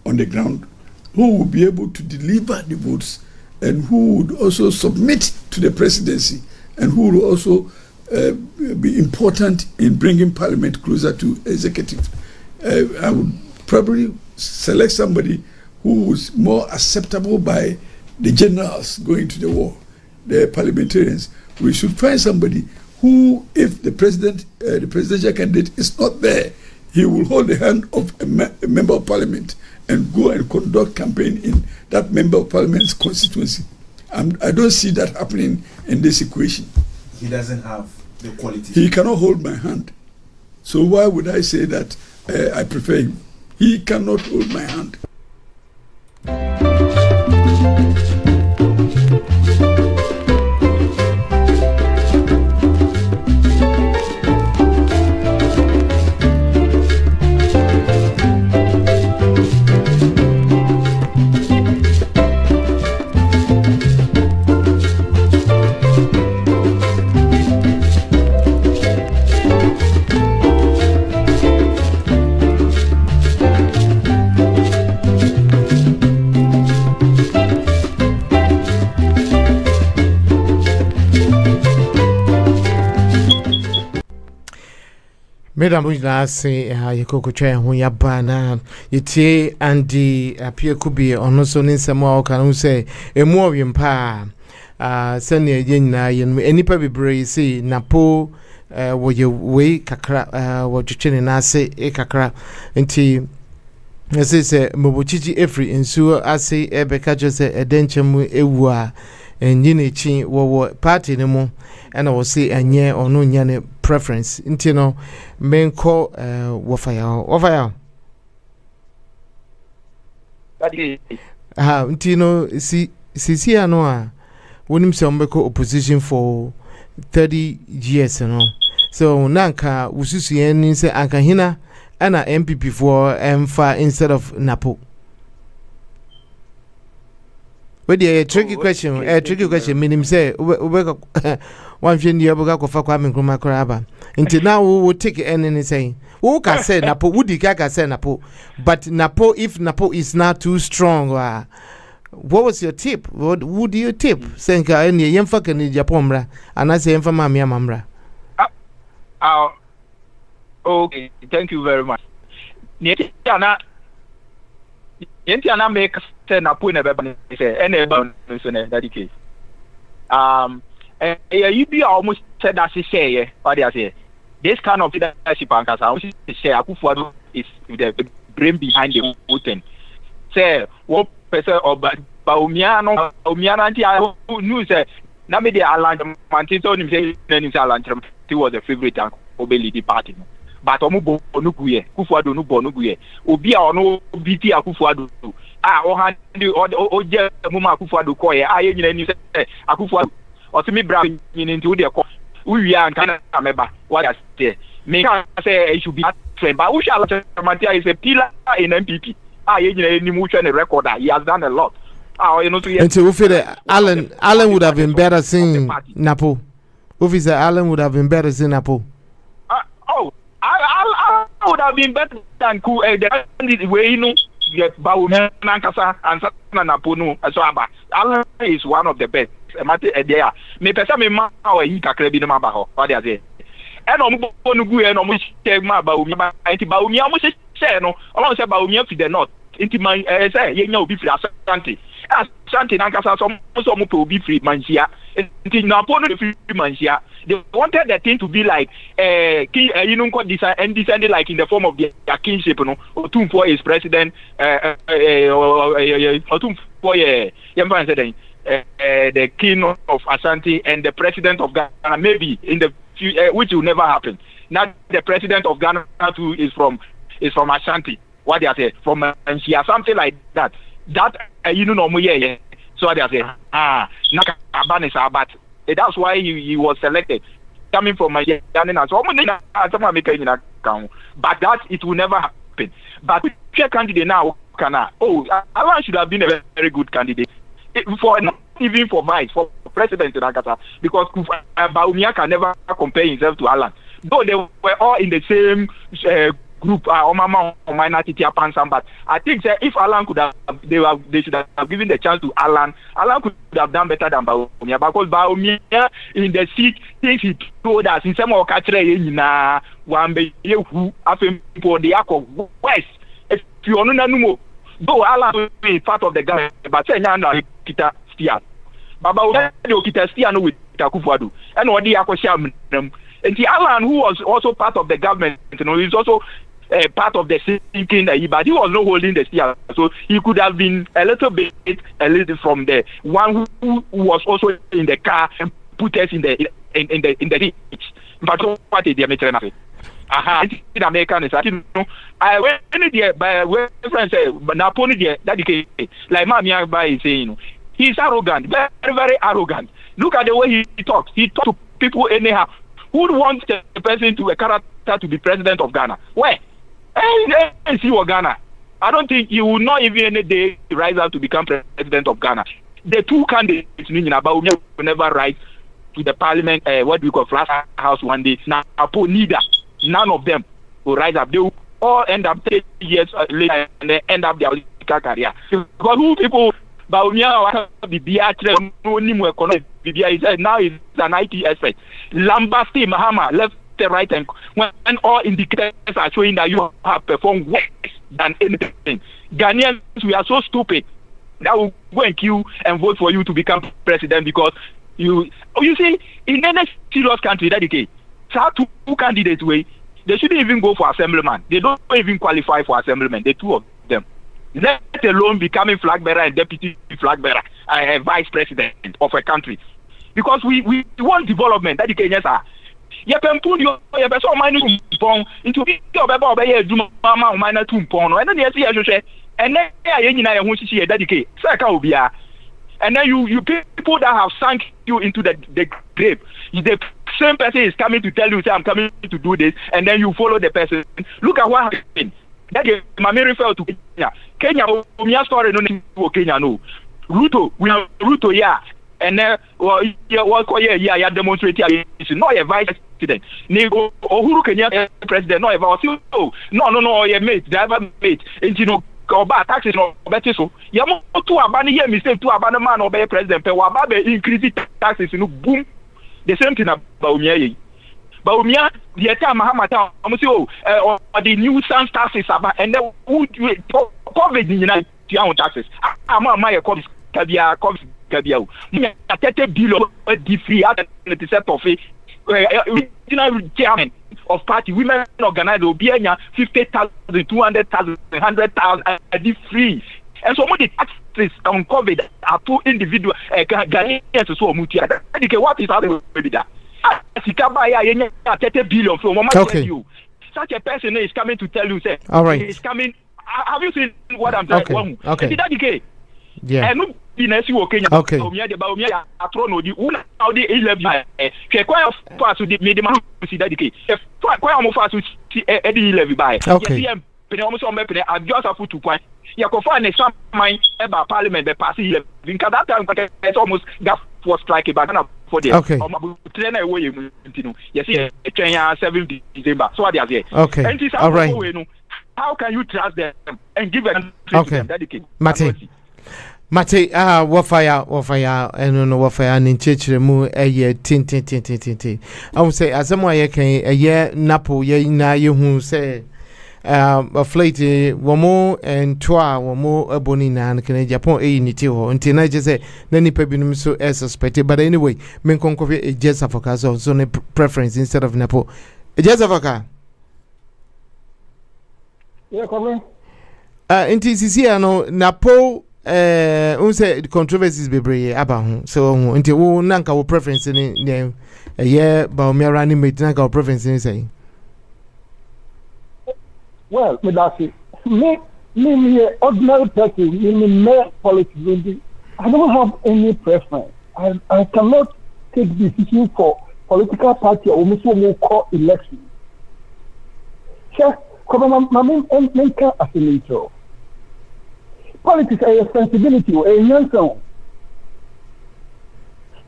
on the ground, who will be able to deliver the votes, and who would also submit to the presidency, and who will also be important in bringing parliament closer to executive. I would probably select somebody who is more acceptable by the generals going to the war, the parliamentarians. We should find somebody who, if the presidential candidate is not there, he will hold the hand of a member of parliament and go and conduct campaign in that member of parliament's constituency. I don't see that happening in this equation. He doesn't have the quality. He cannot hold my hand. So why would I say that I prefer him? He cannot hold my hand. Madam, we last say, you could try when you're banana, you tea and the appear could be on also in some more can say a more pa. Send a yen, any paper bray say Napo, what you way kakra, what you chin and I say a kakra, and tea. As I say, Mobuchi every in sewer, I say, Ebeka just a dencham ewa. And Yinichi wo party no more, and I will say a year or no nyane preference. Intino men call wafaya. Intino see anoa wouldn't some opposition for 30 years, so Nanka Ususi say Ankahina and a MPP for M5 instead of NAPO. But a tricky question, meaning say, one thing you ever got for Kwame Nkrumah. Until now, we will take any saying, who can say Napo, would the Kaka say Napo, but Napo, if Napo is not too strong, what was your tip? What would you tip? Senka, any young fucking in Japomra, and I say, Mamma Mamra. Okay, thank you very much. Yentiana make say na po na beba say ene ba no na Dady Kay. You be almost said that she say what they say. This kind of leadership ankasa almost say Akufo-Addo is the brain behind the whole thing. Say one person or Bawumia no Bawumia anti I knew say na me dey align mantin him say name say align he was the favorite and obey the party. But omu bo no guye Akufo-Addo no bo no guye obi a ono biti Akufo-Addo o handi o je mu ma Akufo-Addo ko ye aye nyina ni say Akufo-Addo o ti mi bra nyina nti wo de ko wi an kan na meba what I say me can say it should be different. But Usha Matia is a pillar in MPP. Record that he has done a lot. And so we feel that Alan would have been better seeing NAPO. Officer Alan would have been better seeing NAPO. I would have been better than the way you know Bawumia Nankasa and NAPO no so Alan is one of the best. There. Me pesa me ma our yi kakra bi no ma ba ho. What they say? And no gu e no mo share ma Bawumia anti Bawumia mo share no. Olorun say Bawumia fi the north. Inti man say ye nya obi free Asante. Asante Nankasa so mo pe obi free Mansia. Inti NAPO no free Mansia. They wanted the thing to be like you know and descended like in the form of their kingship, you know. Otumfo is president Otumfo the king of Ashanti and the president of Ghana, maybe in the future, which will never happen. Now the president of Ghana too is from Ashanti. What they say from Mansia, something like that. That you know yeah. So they say but that's why he was selected, coming from my but that it will never happen. But which candidate now Alan should have been a very good candidate for not even for vice, for president in Akata, because Bawumia can never compare himself to Alan, though they were all in the same group or minority Pansam. But I think if Alan could have, they should have given the chance to Alan. Alan could have done better than Bawumia, because Bawumia in the seat things he told us in some of Katre one be who after for the West. If you know though Alan is part of the government, but say now kita stia. Baba Udo kita stia no with Takufadu. And what the Akosham. And the Alan, who was also part of the government, you know, is also part of the thinking that but he was not holding the steer, so he could have been a little from the one who was also in the car and put us in the ditch. But what did the in American is you know I went there by friends say NAPO there Dady Kay like Mamia by is saying, you know, he's arrogant, very very arrogant. Look at the way he talks. He talks to people anyhow. Who would want the person to a character to be president of Ghana? Where? See what Ghana. I don't think he will not even any day rise up to become president of Ghana. The two candidates, Bawumia will never rise to the parliament, what we call flat house one day. NAPO neither. None of them will rise up. They will all end up 30 years later and then end up their political career. Because who people Bawumia now is an IT expert. Lambasti Mahama left the right, and when all indicators are showing that you have performed worse than anything. Ghanaians, we are so stupid that will go and queue and vote for you to become president because you see, in any serious country, Dady Kay, two candidates way, they shouldn't even go for assemblyman. They don't even qualify for assemblyman, the two of them. Let alone becoming flag bearer and deputy flag bearer, vice president of a country. Because we want development. Dady Kay, yes, sir. You can put your person minus into your baby, do mama minor 2 pound, and then you see, and then I want to see a Dady Kay, Saka. And then you people that have sunk you into the grave, the same person is coming to tell you, say, I'm coming to do this, and then you follow the person. Look at what happened. That is my referred to Kenya. Kenya, Umia story no Kenya no. Ruto, we have Ruto, yeah. And then yeah, demonstrate it's not a vice president. Nego Uhuru Kenya president, not a no, your mate, driver mate, and you know, Oba taxes no better so. Yamo to abani here mistake to abani man obey president, but wababe increase taxes, you know, boom. The same thing about Bawumia. Bawumia, the time Mahamata, or the new sun taxes about, and then would you COVID in United taxes? I'm my COVID Kabiao. I take a bill of the free at the set of a chairman of party women organized will be 50,000, 200,000, 100,000 free. And so many taxes on COVID are two individual Ghanaians so mutia. What is how they will be that? Billion from you. Such a person is coming to tell you, say, all right, he's coming. Have you seen what I'm saying? Okay. Dady Kay. Yeah. And nesi wo Kenya Bawumia de Bawumia atro no di una di 11 ke kwa fa so di me de ma si Dady Kay kwa mo fa so di 11 by yes pene omo so pene adjust afu to kwan ya ko fa ne saman e ba parliament be pass 11 because that time it's almost got for strike back na for there omo train na we you ntino yes etwen ya 7 December so what they okay all right how can you trust them and give them to them Dady Kay Mate wafaya eno no wafaya ni nchechire mu eye tin I say asemo aye kan eye NAPO ye na ye hu say aflate womo entwa womo eboni na kan Japan niti ho nti na je say na nipa binum so suspect but anyway men konkofe e just afaka so ne preference instead of NAPO e just afaka yeah come nti sisi ano NAPO unse controversies bebree aba ho so nti wo nanka wo preference ni Bawumia running mate nanka wo preference ni say well me that me ordinary person me politics I don't have any preference. I cannot take decisions for political party or me call election. Sure, come on, make a affiliate. Politics is a sensibility, a young song.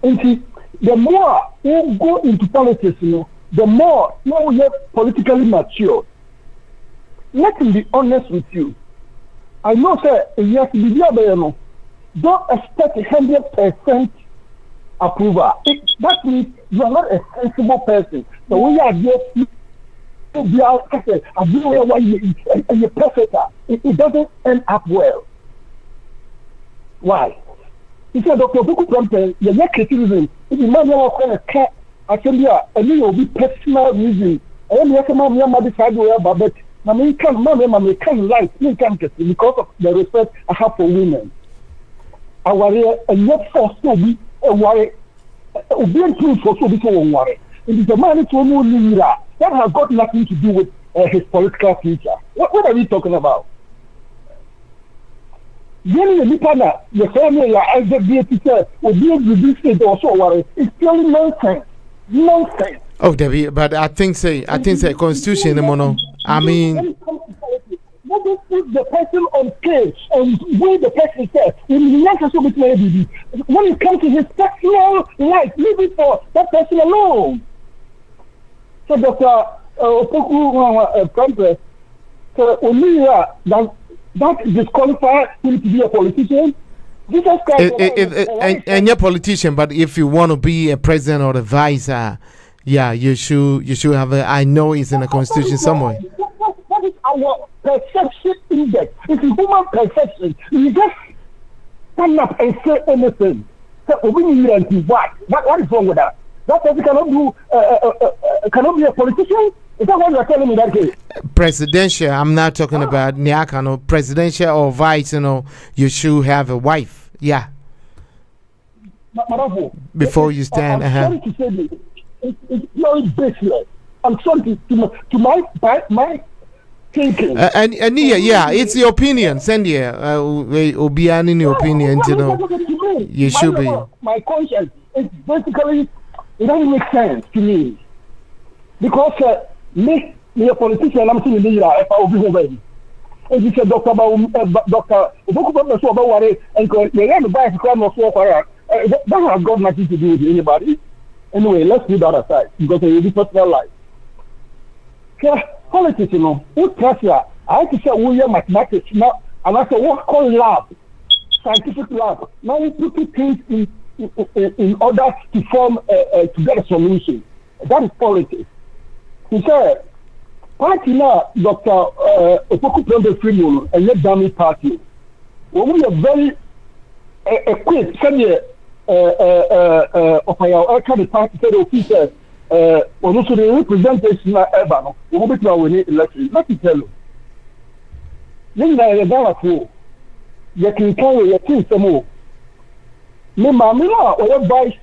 And the more you go into politics, the more you get politically mature. Let me be honest with you. I know, sir, yes, don't expect 100% approval. That means you are not a sensible person. The way you are just you're perfect. It doesn't end up well. Why? He said, Dr. Bawumia, your criticism, if you might not want to cut, I tell you, and you will be personal reason. I am here to decide where but I can't lie, because of the respect I have for women. I worry, and yet for so be a worry, being true for so be so worry. It is a man who no leader. That has got nothing to do with his political future. What are we talking about? Getting a partner, the family, as the teacher, will be able to do it also worry. It's purely nonsense. Nonsense. Oh, Debbie, but I think say constitution, I mean. What is the person on stage and where the person says when it comes to his personal life, leave it for that person alone. So Dr. Bawumia, that disqualifies him to be a politician. Jesus Christ, and you're a politician, but if you want to be a president or a vice, yeah, you should have I know it's in the constitution somewhere. That is our perception index. It's a human perception. You just stand up and say anything. So what is wrong with that? That person cannot be a politician. Is that what you're telling me that case? Presidential, I'm not talking about Niakano, presidential or vice, you should have a wife. Yeah. Before you stand. I'm sorry to say this. It's very baseless. I'm sorry to my thinking. And yeah, it's your opinion. Send here. Obian in your opinion, you should be. My conscience, it's basically, it doesn't make sense to me. Because me a politician, I'm saying if I will be over. And he said, Dr. Bawumia, so about worry, and they have to buy a crime or so far. That has got nothing to do with anybody. Anyway, let's leave that aside because it will be personal life. Politics, who trust you? I have to say, we are mathematics now, and I say, what call lab? Scientific lab. Now we put things in order to form, to get a solution. That is politics. He said, party now, Dr. Bawumia, and let down party. When we are very equipped, of our kind party said officers, also the representation of Ebano, we will be to election. Let me tell you. Then there is a fool. You can carry your team some more. Mamma, or vice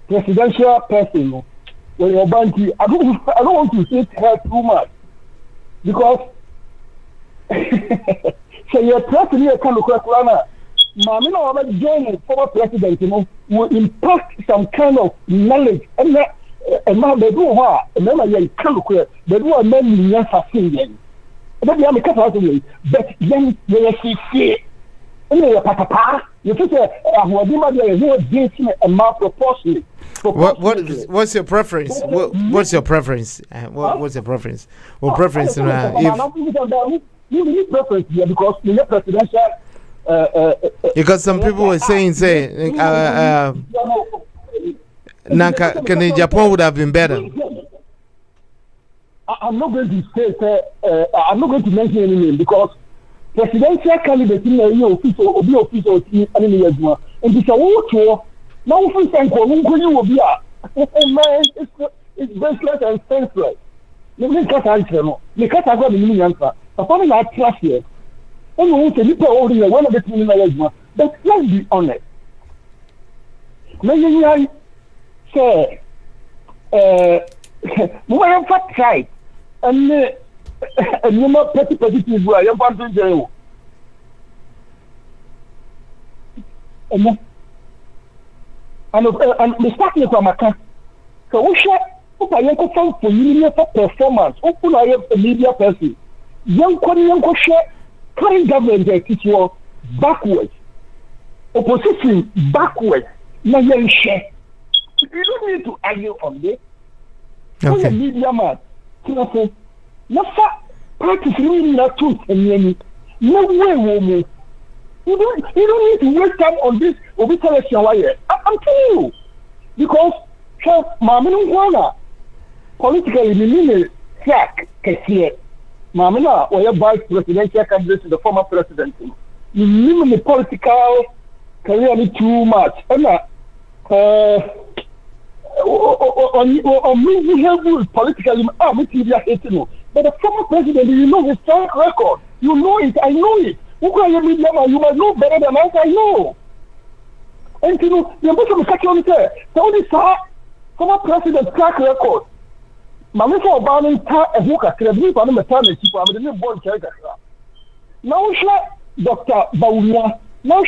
presidential person, when you're banky, I don't want to say her too much because so you're pressing here kind of Mammy, no, I'm joining former president, will impact some kind of knowledge. And now they do what? Remember, you calculate, they do a man in your facility. But you have a couple of ways. But then you see, and you're papa, you think, what do you do? A mouth proportionally. What's your preference? What's your preference? What's your preference? Or preference? You need preference here because you're presidential. Because some people were saying, Japan would have been better. I'm not going to say, I'm not going to mention any name because presidential candidate in the official, and it's a war. Now, if we think will be it's baseless and senseless. Let me cut answer. The cut I got the meaning answer. Upon that trust here, and we want to look over the one of the team but let's be honest. Maybe I say, we have fat side, and you're not petty people, I am going to jail. And mistakenly from a so we share I am for you performance. Open I am a media person. Young share current government teach you backwards. Opposition backwards. Now you share. You don't need to argue on this. Okay. Media man. So no practice really not too many. No way woman. You don't need to waste time on this I'm telling you. Because Mamma politically we need a track here. Mamma or your vice presidential candidate to the former president. You need the political career too much. And on me politically but the former president, you know his track record. You know it, I know it. You must know better than us, I know. And you know, you're going to catch on there. The only former president track record. Mamma for banning a book at the on the maternity, I'm the new born character. Now, Dr.Bawumia, now,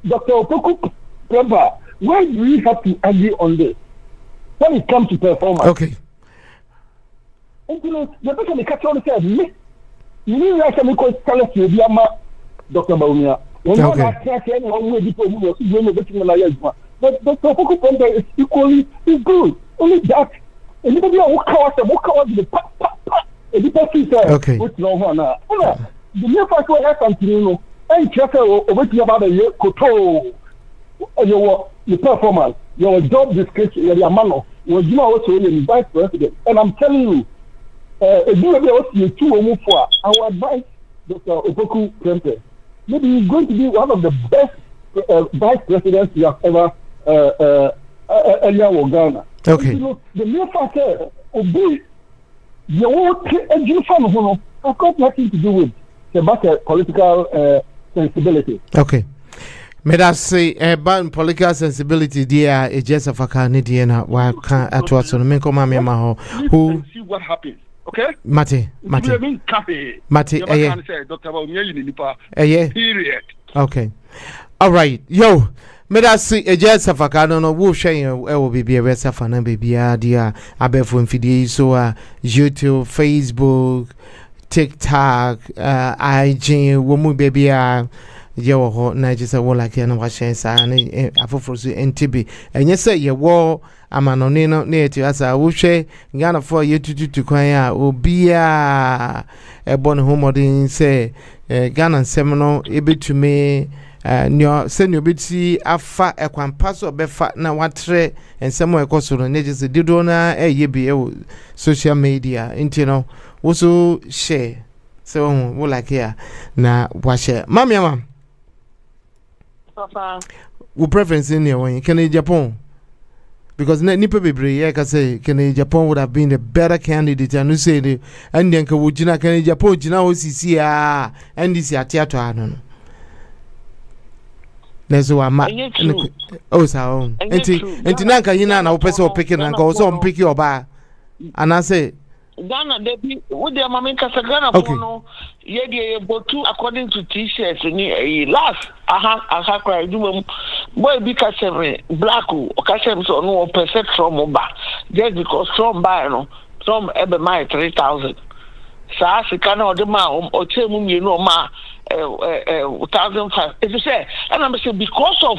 Dr. Opoku Premba, why do we have to argue on this when it comes to performance? Okay. And you know, the person catch on there, me. You need to me call Dr. Bawumia. But Dr. Opoku Premba is equally good. Only that. Anybody who covers the okay. Which no one. The mere fact we have something, and just over about a year, your performance, your job description, your manner, was you also in vice president. And I'm telling you, if you are two or more for our advice, Dr. Opoku Premba, maybe he's going to be one of the best vice presidents you have ever earlier Ghana. Okay. You know, the mere fact obey your own education has got nothing to do with the political sensibility. Okay. May I say about political sensibility, dear, it's just a Canadian. Why can't I trust on me? Come on, who see what happens. Okay, Mate. Dr. Bawumia, period. Okay. All right, yo. May I see a just of a canon of Wolf Shane will be a rest of an baby idea. I bet for Fidi so YouTube, Facebook, TikTok, IG, woman baby. Your hot night is a wall like an washes and a for NTB. And yes, say your war. I'm an onino near to us. I will say, Ghana for you to choir will be a bon homodin say Ghana seminal able to me. Nyo send you biti afa ekwampaso befa na watre ensemo ekosoro neje didona yebi social media intino woso share so wo like here na wa share mama papa wo preference in here when can Japan because nipa bebre here ka say can Japan would have been the better candidate and you say the and then ka wojina can Japan jina osisi and this atiato ano Nezo ama oh sao enti nanka hina na wo pese o pick na nka wo so on pick your ba and I say Ghana, they be with their Mamma Casagana Pono, ye botu according to T-shirts and last, aha, cry, do boy because black or Casem so no percent from Oba, just because from Bayano, from Ebemai 3,000. Sasikana or the ma or Chemum, you know, ma 1,500. If you say, and I'm saying because of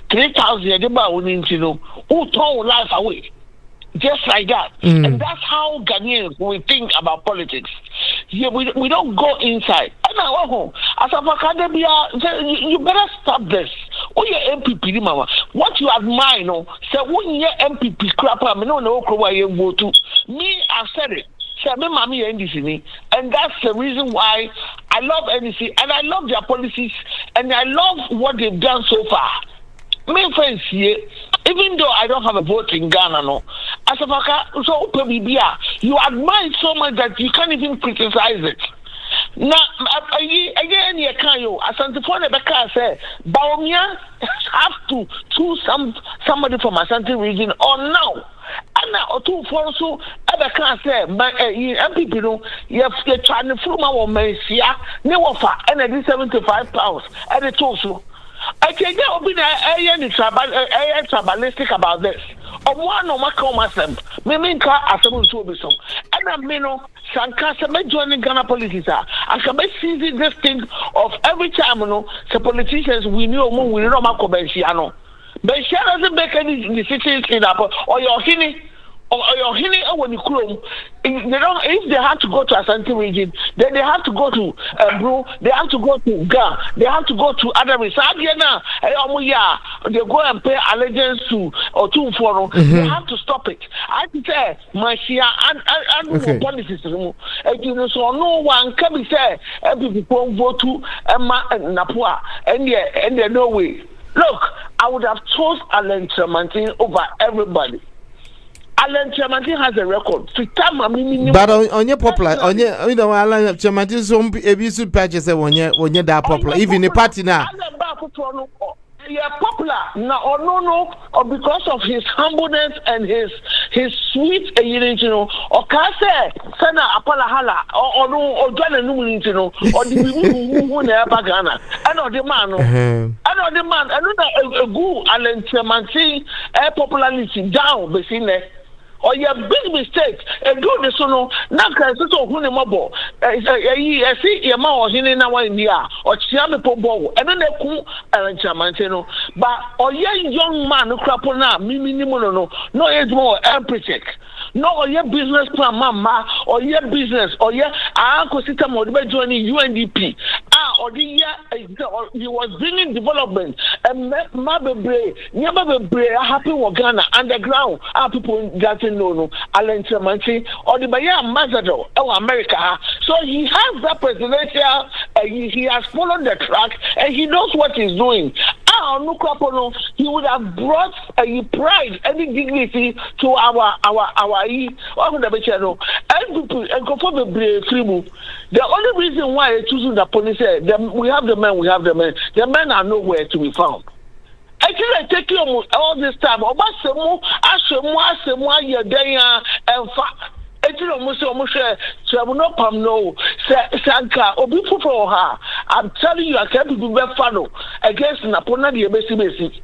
3,000, the ma will need to know who tore life away. Just like that. And that's how Ghanaians we think about politics. Yeah, we don't go inside. And now, as a academia, you better stop this. Oh, your MPP, mama. What you admire, no? Say, when your MPP crap, I mean, no, where you go to. Me, I've said it. Say, me, mommy, NDC, and that's the reason why I love NDC, and I love their policies, and I love what they've done so far. My friends here, even though I don't have a vote in Ghana, no, as a so you admire so much that you can't even criticize it. Now, again, you can't. As Antiphone Becca said, Bawumia have to choose somebody from Asante region or no. And now, or two for so, I can't say, but MPP, you have to try to flew my woman, no offer, and I did £75, and it also. I can't get up in tribalistic about this. Or one of my commas, Miminka, as a woman to be some. And I mean, Sankasa joining Ghana politics. I can be seizing this thing of every time, the politicians we knew we know Marco Bensiano. Bensiano doesn't make any decisions in Apple or your Hini. Or your Hini when you clone, they don't. If they have to go to Asante region, then they have to go to Bro. They have to go to Ga. They have to go to other regions. They go and pay allegiance to or to Foro. They have to stop it. I say, my share and policies. You know, so no one can be said. People vote to NAPO, and there no way. Look, I would have chose Alan Tremantin over everybody. Alan Tremantin has a record. But on your popular, on your, you know, Alan Tremantin some abusive patches when you're that popular, even the party now. Yeah, popular now or no, or because of his humbleness and his sweet, you know, or can say Sana Apalahala or no or John and you know, or the who never Ghana. I know the man, another good Alan Tremantin popularity down basically. Or your big mistake, and do the sono, not because it's all Hunimabo. I see your mouth in our India, or Chiami Pobo, and then they cool and Chamantino. But or young man who crap on now, Mimimono, no age more empathic. No, or your business plan, mama, or your business, or your uncle system or joining UNDP. Or the year he was bringing development and Mabebre, Never happy Ghana underground. People getting no Alan Tremantin or the Bayer Ambassador of America. So he has that presidential, he has followed the track and he knows what he's doing. He would have brought pride and dignity to our the only reason why I choosing the police we have the men. The men are nowhere to be found. Actually, I take you all this time. Obasemu, Asemu, Yedaya, and I'm telling you, I can't be follow against Napona the Besi.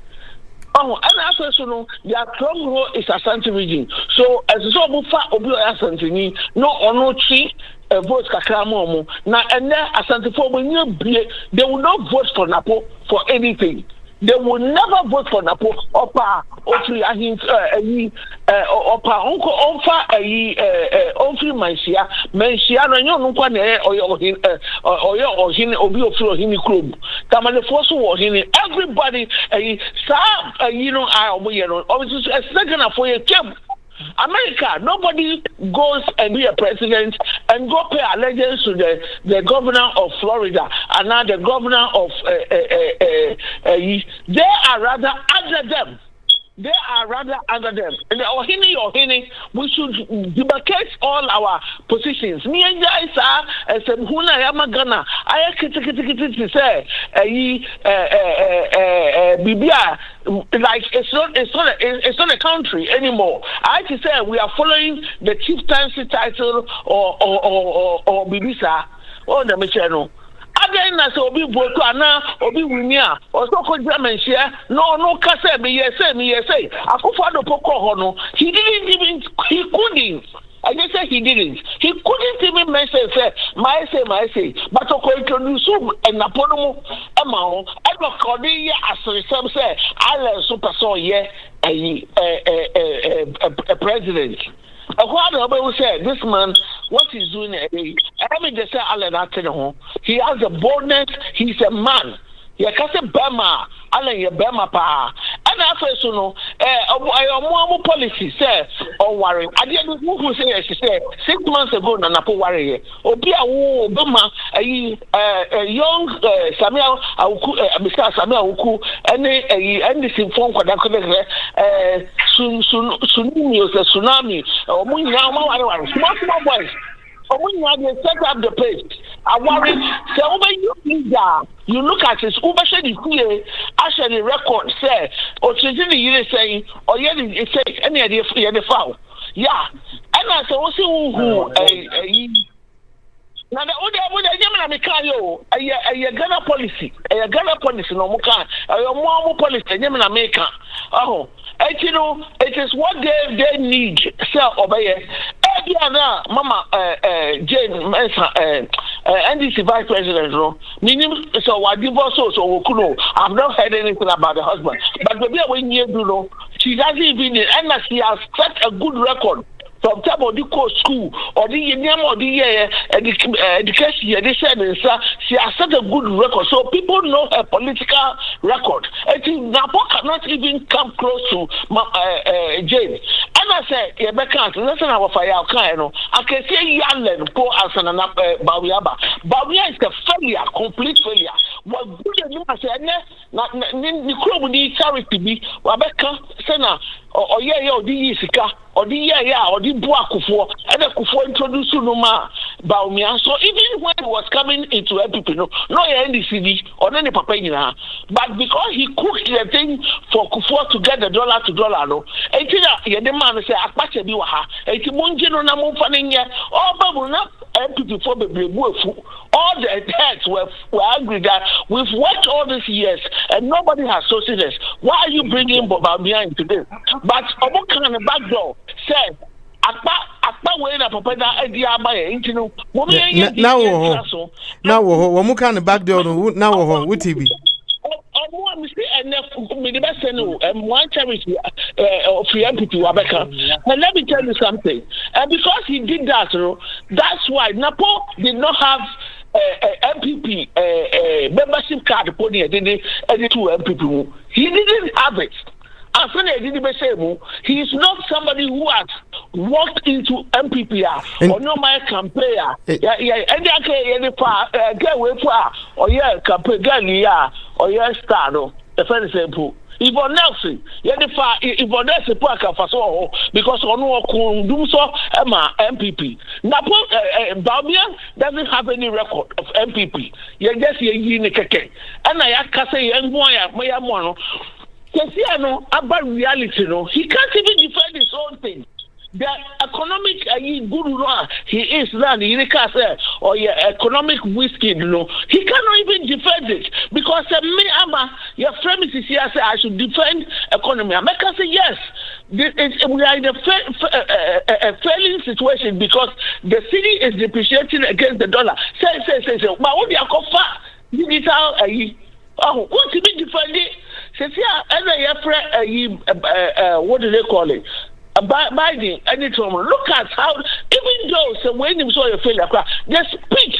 Oh, and after so their stronghold is Asante region. So as so far Obi Asante no or no tree vote Kakramomo. Now and then Asante for when they will not vote for Napo for anything. They will never vote for Napo Opa Ofri Opa Uncle Ofa Ofri Mensia no nkwa na obi ofri ohini club tamale force wo ohini everybody you know I obviously second for your camp America, nobody goes and be a president and go pay allegiance to the governor of Florida and now the governor of they are rather under them. they are rather under them. And we should demarcate all our positions. Me and guys are as a Huna Yamagana. I say Bibia, like it's not a country anymore. I to say we are following the chieftaincy title or Bibisa or the Michano. Again, as Obi Bokana, Obi Winia, or so called German share, no, Kasa, me say, Akufado Poko Hono, he couldn't. I just said he didn't. He couldn't even mention, my say, but to introduce and Napoleon amount, and the Cordia as some say, I super so, a president. What I say, this man, what he's doing, I mean, they say, he has a boldness, he's a man. He can't say Bema, Alan, your Bema pa. And after so, more policy, say, or worry. I didn't who say, she said, 6 months ago, Nanapo worry. Obia, Obama, a young Samuel, Mr. Samuel Uku, and this informed for that tsunami, or small boys. When you set up the page, I worry. So when you look at it, Uber said actually record say, or the saying, or it says any idea for the foul. Yeah, and I say, who now the other American, a Ghana policy, no more more policy, American. Oh, it is what they need. Sell over Mama Jane NDC Vice President, meaning so what divorce so I've not heard anything about the husband. But maybe when you do know, she doesn't even and she has set a good record. From time of the course school or the name of the education, she has set a good record. So people know her political record. And NAPO cannot even come close to Jane. And I say, listen, our fire, I can say Yalen, poor as an Bawiaba. Bawia is a failure, complete failure. What good you say, Nicole need charity be, Wabeka, Sena, or the Isika, or the or the Buakufo, and the Kufo introduced Bawumia. So even when he was coming into MPP, no NDCD or any Papayina, but because he cooked the thing for Kufo to get the dollar to dollar, no, and the man say, Apache Biwaha, and Timunjino Namufania, all Babuna, MPP for the all the heads were angry that we've worked all these years and nobody has associated us. Why are you bringing Bawumia into this? But Obuka on the back door said, Akpa wena papa na edi amaye intino wo me yen now wo mu kan back door now wo TV omo am say enough me the best no one charity of MPP Wabeka. And let me tell you something, because he did that, that's why NAPO did not have MPP membership card upon the two MPP. He didn't have it. He is not somebody who has walked into MPP or no my campaign. Or star. The very simple. Yvonne Nelson, Yvonne Nelson, because on do so, Emma MPP. NAPO Bawumia doesn't have any record of MPP. You just and I can't say young about reality, he can't even defend his own thing. The economic good he is now the or economic whiskey, he cannot even defend it because me your friend is here say I should defend economy. I can say yes. We are in a failing situation because the city is depreciating against the dollar. Say. But what do you call digital? What to be defended? What do they call it? Biden, look at how, even though when you saw your failure, they speak,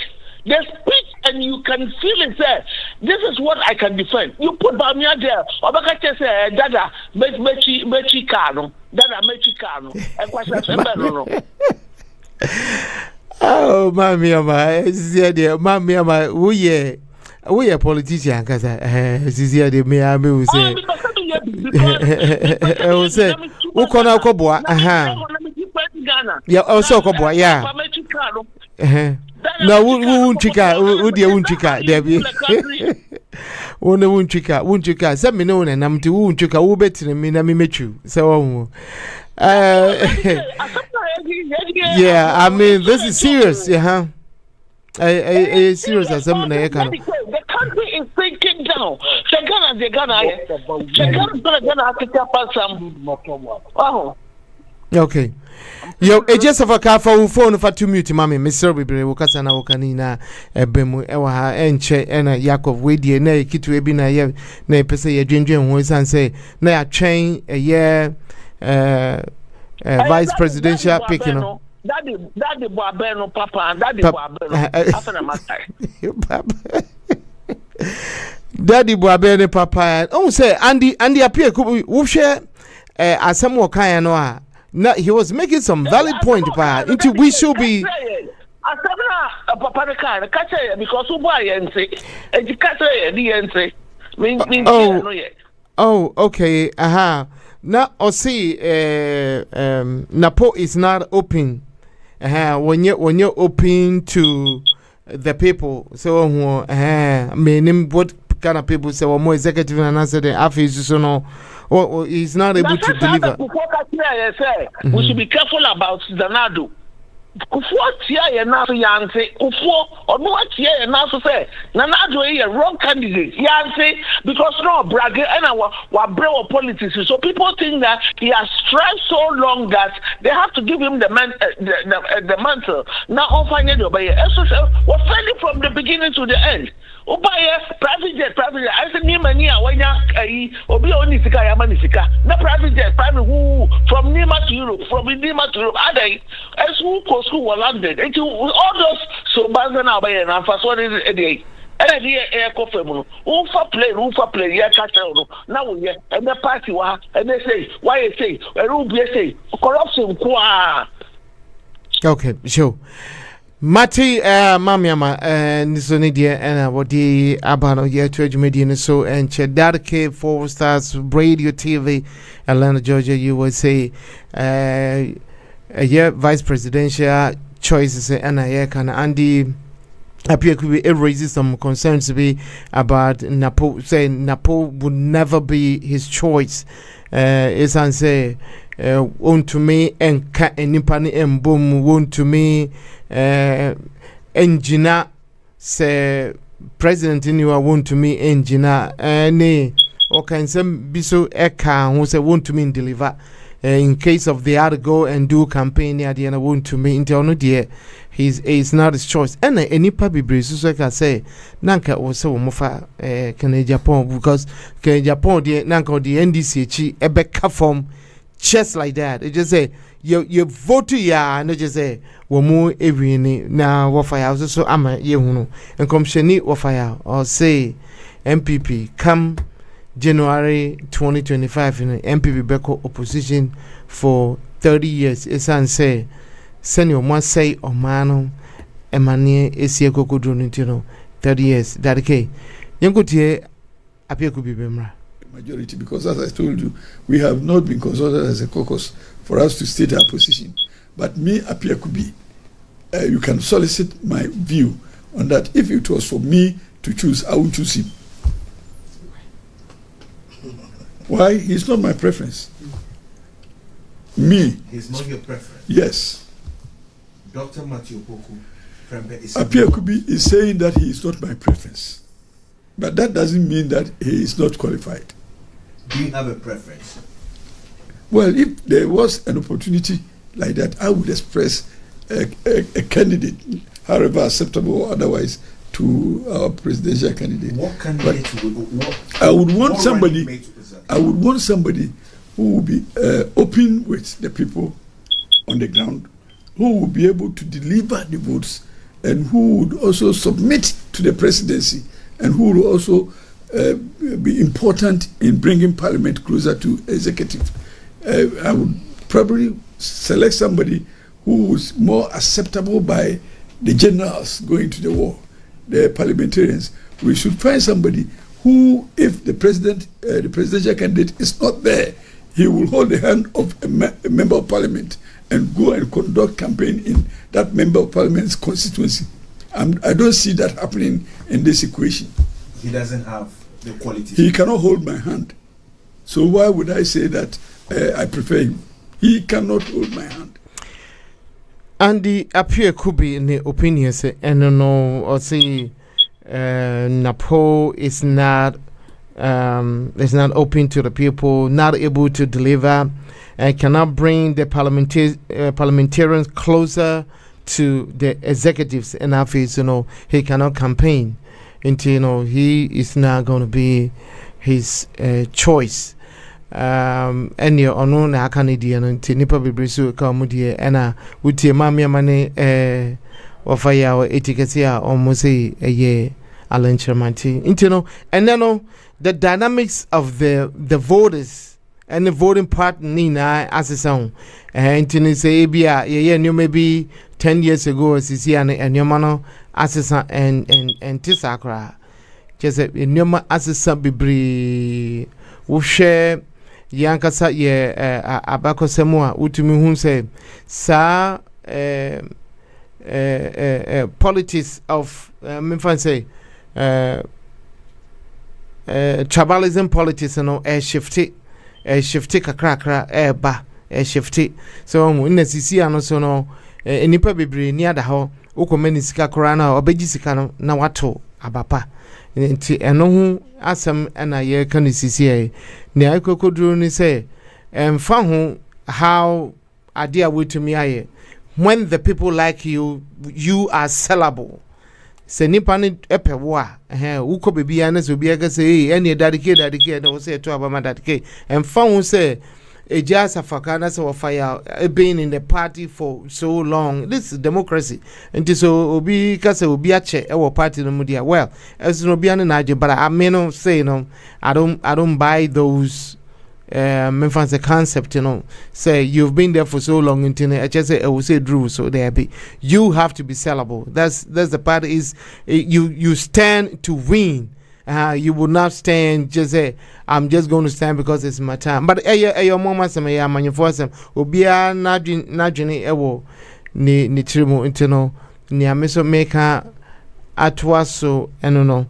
and you can feel it there. This is what I can defend. You put Bawumia there, or Baka say, Dada, Mechi Kano, and oh, Mamma, we are politician, because I see the me, I will say. I will say, who can I go boy? Yeah, also go boy, yeah. No, won't chika, would you won't chika, Debbie? Won't chika, send me known and I'm to won't chika, who better than me, met you. So, yeah, I mean, this is serious, yeah. I serious as something I can. The country is sinking down. The Ghana have to tap us some. Oh. Okay. Yo, just of a car for phone for 2 minutes, mammy, Mr. Bibre, Wakasana, Wakanina, Bemu, Ewa, Enche, and Yakov, Wadi, Nay, Kitu Ebina, Nay, Pesa, Ginger, voice and say, Nay, chain a year, vice presidential picking up. Daddy Bawumia, Papa, and Daddy Bawumia. After the matter. Daddy Bawumia, Papa. Oh, say Andy appear. Who share as some more kind of. No, he was making some valid point, pa. Into we should be. Papa the car, catch it because who buy and say, and you catch it, the say. Oh, okay, Now, or see, NAPO is not open. When you're open to the people, so meaning what kind of people say, well, more executive and answer the office, so no, or he's not able to deliver. We should be careful about Zanado. Kufuor tia na so yanse kufuor ono atia na so say Nanado is a wrong candidate yanse because no brag and our brave politics, so people think that he has strived so long that they have to give him the mantle. Now on finally obey so we're fighting from the beginning to the end. Obaya private jet I said Nima Nia wanya obi oni sika ya mani sika na private jet private who from Nima to Europe adai as who go school was landed into all those so banza na obaya na first one is a day and the air coffee mu who for play ya catch no now we and the party wa and they say why you say say corruption kwa. Okay, sure. Mati mamiama nisoni dia ena wodi abano ye to media so and Dady Kay 4 Stars Radio TV Atlanta Georgia USA yeah vice presidential choices and I can Andy appear could be raises some concerns to be about NAPO, saying NAPO would never be his choice. Is and say want to me and cat and nippani and boom want to me engineer say president in you want to me engineer any or can some be so eka who say want to me deliver in case of the other go and do campaign at the end want to me into no dear he's not his choice and any papi brace so I can say nanka also mofa can Japan because can Japan the nanka the NDC ebeka form just like that. It just say you vote ya and just say we more every na wafaya so ama ye hunu and come sheni wafaya or say MPP come January 2025 in MPP beko opposition for 30 years. Esan say senior must say o mano emanie esie kokodro ntino 30 years. Dady Kay yengo tie apia ku bibemra majority, because as I told you, we have not been consulted as a caucus for us to state our position. But me, Apia Kubi, you can solicit my view on that. If it was for me to choose, I would choose him. Why? He's not my preference. Me. He's not your preference? Yes. Dr. Matiopoku is Apia Kubi is saying that he is not my preference. But that doesn't mean that he is not qualified. Do you have a preference? Well, if there was an opportunity like that, I would express a candidate, however acceptable or otherwise, to our presidential candidate. What candidate I would want somebody. I would want somebody who would be open with the people on the ground, who would be able to deliver the votes, and who would also submit to the presidency, and who would also be important in bringing parliament closer to executive. I would probably select somebody who was more acceptable by the generals going to the war, the parliamentarians. We should find somebody who, if the presidential candidate is not there, he will hold the hand of a member of parliament and go and conduct campaign in that member of parliament's constituency. I don't see that happening in this equation. He doesn't have the quality. He cannot hold my hand. So why would I say that I prefer him? He cannot hold my hand. And the appear could be in the opinions, and no, or say NAPO is not open to the people, not able to deliver, and cannot bring the parliamentarians closer to the executives. And I feel, he cannot campaign until, he is not going to be his choice. And your unknown Canadian until Nipa Bibrisu come here, and with your mammy money, or fire or etiquette, almost a year, Alan Chermanti. And then, the dynamics of the voters and the voting part Nina as a song. And say, you maybe 10 years ago, Sisian and your mano assistant and Tisakra. Just a Numa assistant Bibri who share Yankasa ye Abako Samoa, Utumi whom say, Sir, politics of Memphis say, tribalism politics shifty kakra ba shifty so in the CC and also no nipa bebre near the ho ukomeni sika korana obeji sika no na wato abapa nti eno hu asem na ye kan CC ne akokoduru ni say fa ho how ade awetumi aye when the people like you are sellable. Se nipa ni epewo a uko bebia na so bia ga say ene Dady Kay na wo say to abama Dady Kay and found say e just afakana so of fire being in the party for so long. This is democracy. And so obi ka say obi ache e wo party no mudia well as no bia na age but I mean say no I don't buy those the concept, say you've been there for so long until I just say I will say Drew, so there be you have to be sellable. That's the part is you stand to win. You will not stand just say I'm just going to stand because it's my time. But your mama say ya manufacture obia najini ewo ni trimo intino ni ameso maker atwaso eno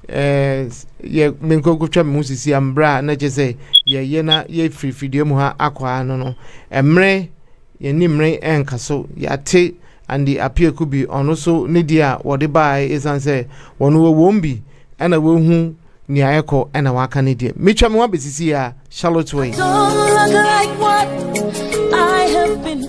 ye menko kutwa musisi ambra na je ye na ye frifidie mu ha akwa no emre ye nimre enkaso yate and the appear could be on so nidia what the buy is and say one won't be and I will hu ni ayeko and a waka nidia mitwa me wabesisi ya Charlotte way.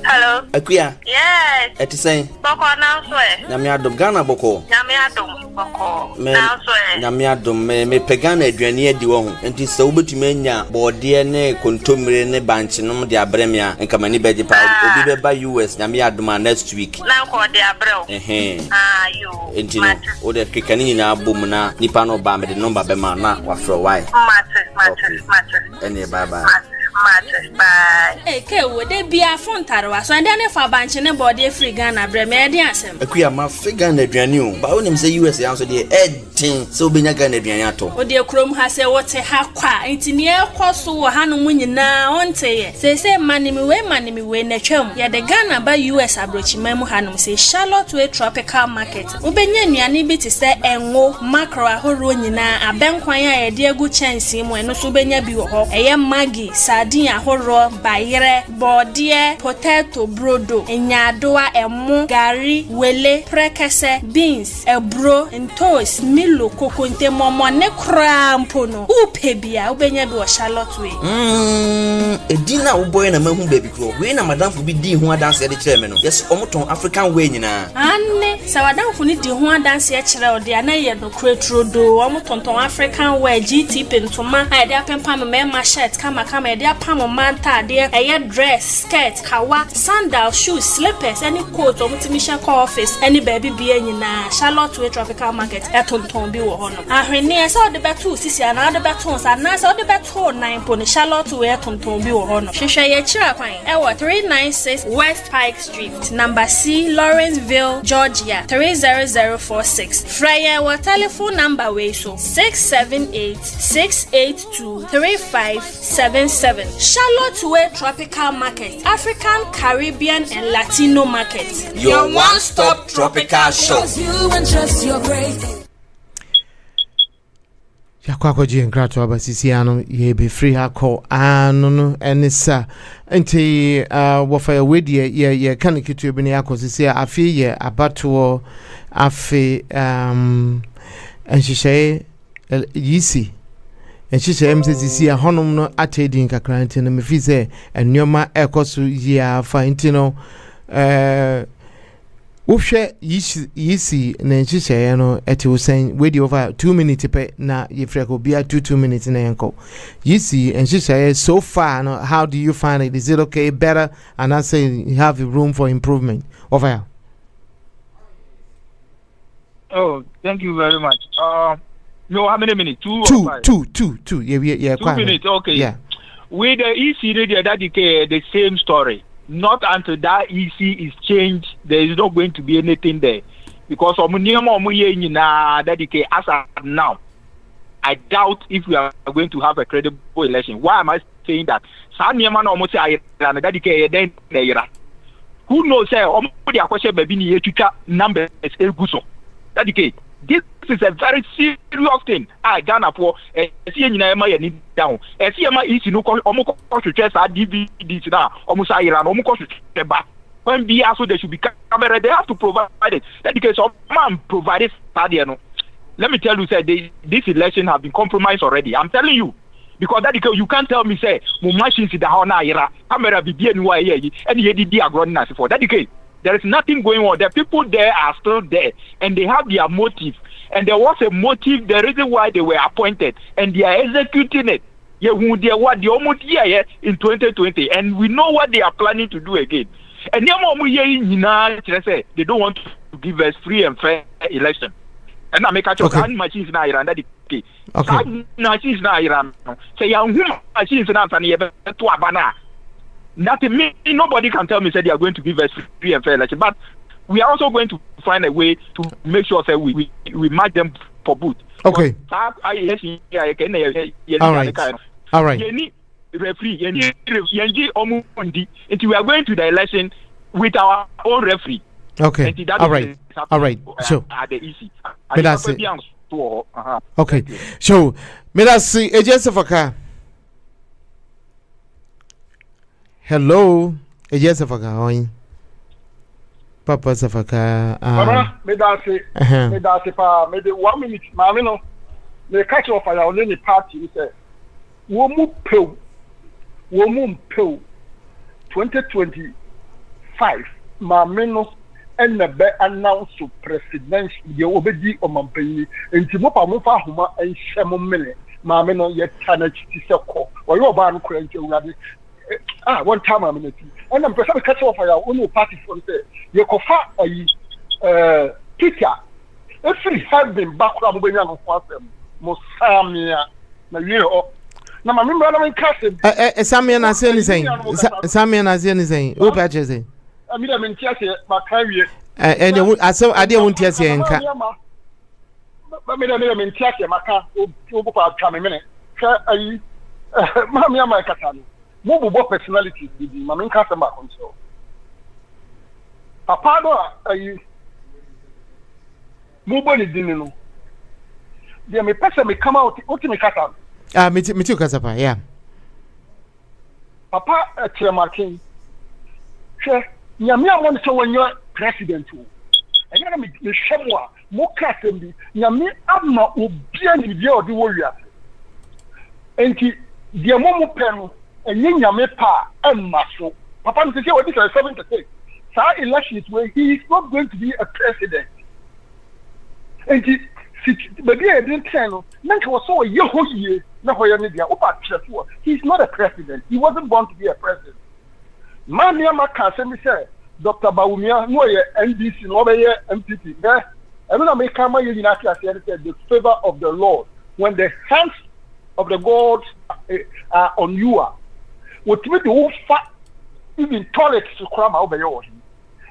Hello. Akuya. Yes. Eti say. Boko now so e. Nyame adom Ghana boko. Nyame adom boko. Now so e. Nyame adom me pegana aduane adi wo ho. Enti se wobetumi anya boode ne kontomire ne banche nom de abremia enka mani beje pa obi be ba US nyame adom next week. Na ko de abrel. You. Enti no o de kekani nyina abom na nipa no ba me de number be ma na wa fro why. Matter. Ene bye. Bye. Hey, Kewo, they be a phone tarwa, so and then if I bunch in a body free Ghana, Bremedi ansem. Akuya ma figure na aduane but when him say US answer the editing so be nya Ghana aduane ato. O de krom ha say what ha kwa, enti ne ekoso wo ha no mu nyina onte ye. Say manimi we na twam. Ya de Ghana ba US abrochima mu ha no say Charlotte way tropical market. Obenye nnuane bi te say enwo macro ahoro nyina abenkwan ya de agu chance mu eno so benya bi wo ho. Eye magi sardine ahoro bayere bode potato brodo enyadoa emu gari wele prekese beans ebro ntos milo kokonte momo ne krampo no upebia ubenya do Charlotte way edina wo boy na mahu baby kro we na madam fu bi di ho adanse de kire me no yes omoton African way nyina anne sawadam fu ni di ho adanse kire o de anaye no kretrodo omotonton African way GT pentoma ade apempa me shirt kama ede pamo manta de dress, skirt, kawa, sandal, shoes, slippers, any coat or multimission office, any baby be na Charlotte way tropical market at Tontombi or Honor. I near saw the battle, sissy and other batons, and now saw the battle 9 pony Charlotte way at Tontombi or Honor. She share your chirapine. 396 West Pike Street, number C, Lawrenceville, Georgia, 30046. Fryer, our telephone number way so 678-682-3577. Charlotte way tropical market, African, Caribbean, and Latino market. Your one-stop tropical shop. Yakwako ji nkrato abasisi ano ye be free hako anu no enisa enti wofa ya wedi ye kan kitu bi ne yakosisi afi ye abato afi enhihye yisi enhihye msisi ya honum no atedi nkakra enti no mefi se ennyoma ekoso yi afa enti no Wufhe yisi na nchisheye no eti usen wedi over 2 minutes pe na yefreko bia 2 minutes na yanko. Yisi nchisheye so far no, how do you find it? Is it okay, better, and I say you have room for improvement? Over here. Oh, thank you very much. No, how many minutes? 2 2 or 5? 2. Yeah, 2 minutes, okay. Yeah. With the EC radio, Dady Kay, the same story. Not until that EC is changed, there is not going to be anything there. Because Dady Kay, as of now, I doubt if we are going to have a credible election. Why am I saying that? Dady Kay, then who knows? Numbers. Dady Kay, this is a very serious thing. Ghana for down. Is no DVDs now. When be also they should be camera, they have to provide it. That because some man provided stadium. Let me tell you, say this election have been compromised already. I'm telling you. Because that you can't tell me say machines in the Hona camera be and he running as for that. There is nothing going on. The people there are still there and they have their motive. And there was a motive, the reason why they were appointed, and they are executing it. They almost here in 2020, and we know what they are planning to do again. And they don't want to give us free and fair election. And I make a choke machines now Iran. That machines now Iran. Say young machines now to Abana. Nothing. Nobody can tell me say they are going to give us free and fair election, but we are also going to find a way to make sure that we match them for boot. Okay. All right. All right. Referee, until we are going to the election with our own referee. Okay. All right. All right. So. Okay. So, Medasi, Ejesafaka. Hello, Ejesafaka. Papa Safaka. Medasi pa, maybe 1 minute, Mamino. The catch of our only party is Womu Pew 2025. Mamino and the be announced to presidential the obedi or Mampini and Timopa Mufa Huma and Shamo Mille. Mamino yet Tanach Tisako or your barn crank. One time I'm in it. And I'm perhaps catch off our only party from there. You could have a teacher. If we have been background when I'm for them, Mosamia, Mario. Now, my member, I'm in Castle. Samian has anything. Samian has anything. Who patches it? I mean, I'm in Chelsea, my career. And I saw I didn't want to say, and I'm in Chelsea, my car, come a minute. Mammy, my Catano. Mobile personalities, my main customer control. Papa, are you mobile dinner? There may person may come out, what me cut out. Me too, Casapa, yeah. Papa, Chairman King. Sure, Yamia wants to when you're president. And you're going to be Shamwa, Mokasembi, Yami Abma, Ubian, the warrior. And the Momo Pen. And Yanyame Pa and Maso. Papa says, what is 76? Sa elections where he is not going to be a president. And but I didn't tell Nanka was so a year, He's not a president. He wasn't born to be a president. Mania Makasemi said, Dr. Bawumia, no NDC, no MPP. I don't know, the favor of the Lord. When the hands of the gods are on you, what we do, even toilets to cram over yours.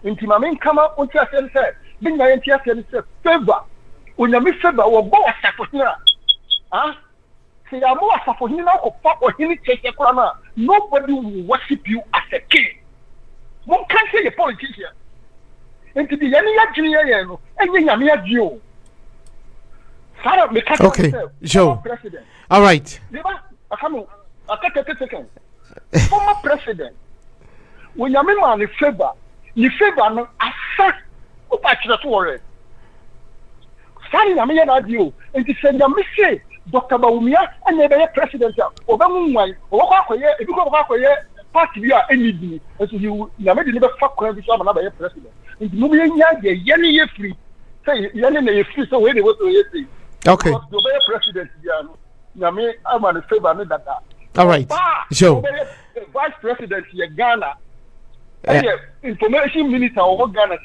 Into my main come up, what I said, being my favor. When you miss favor, or boss for here. Ah, say, I'm more for him or pop or him take a corner. Nobody will worship you as a king. One can't say a politician. Into the Yania and Yamia Gio. Okay, Joe. All right. I take a second. Former president, when you mean the favor, no assess who patch that warrant. Sorry, I mean, and to send a message, Dr. Bawumia, and the president of Obama, or if you go back here, party we are any, as you never fuck with another president. It's moving Yanni free. Say, Yanni free, so when they were to okay. The president, I'm on the favor that. All right. Joe. Vice President Ghana. Information Minister of Ghana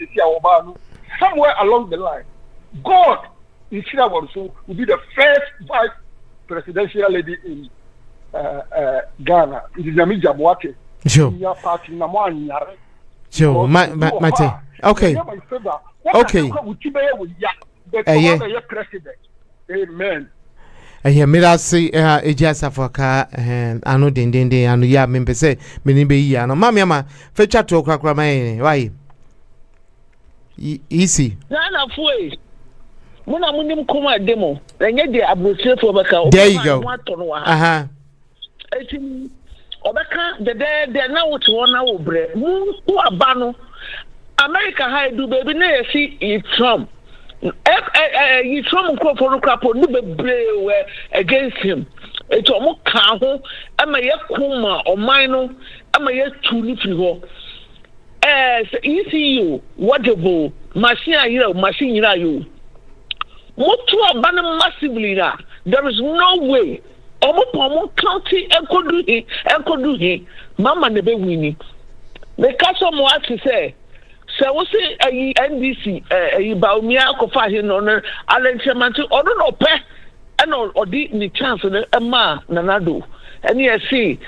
somewhere along the line. God in Shirawanso will be the first vice presidential lady in Ghana. It is Yami Jabwate. Joe. Joe, Mate. Okay. Okay. Amen. Mira say ejasa foka anu dendende anu ya membe say meni be yi anu mama ma fecha to kwakra mai why easy na fuwe muna munim kuma demo enye de abrose for beka there you go eti obeka de na wuti wona wo bre mu ko aba no America ha do baby na yesi Trump you Trump for no crap no be against him. It's almost canho. Am I a kuma or mino? Am I a truly free? ECU, whatever, machine you. Motu abandon massively now. There is no way. Omo county and could do he. Mama never winning. The castle what to say. So we say NDC Bawumia ko fa hin no alenchement odo no pe and or di ni chance na ma nanado and you see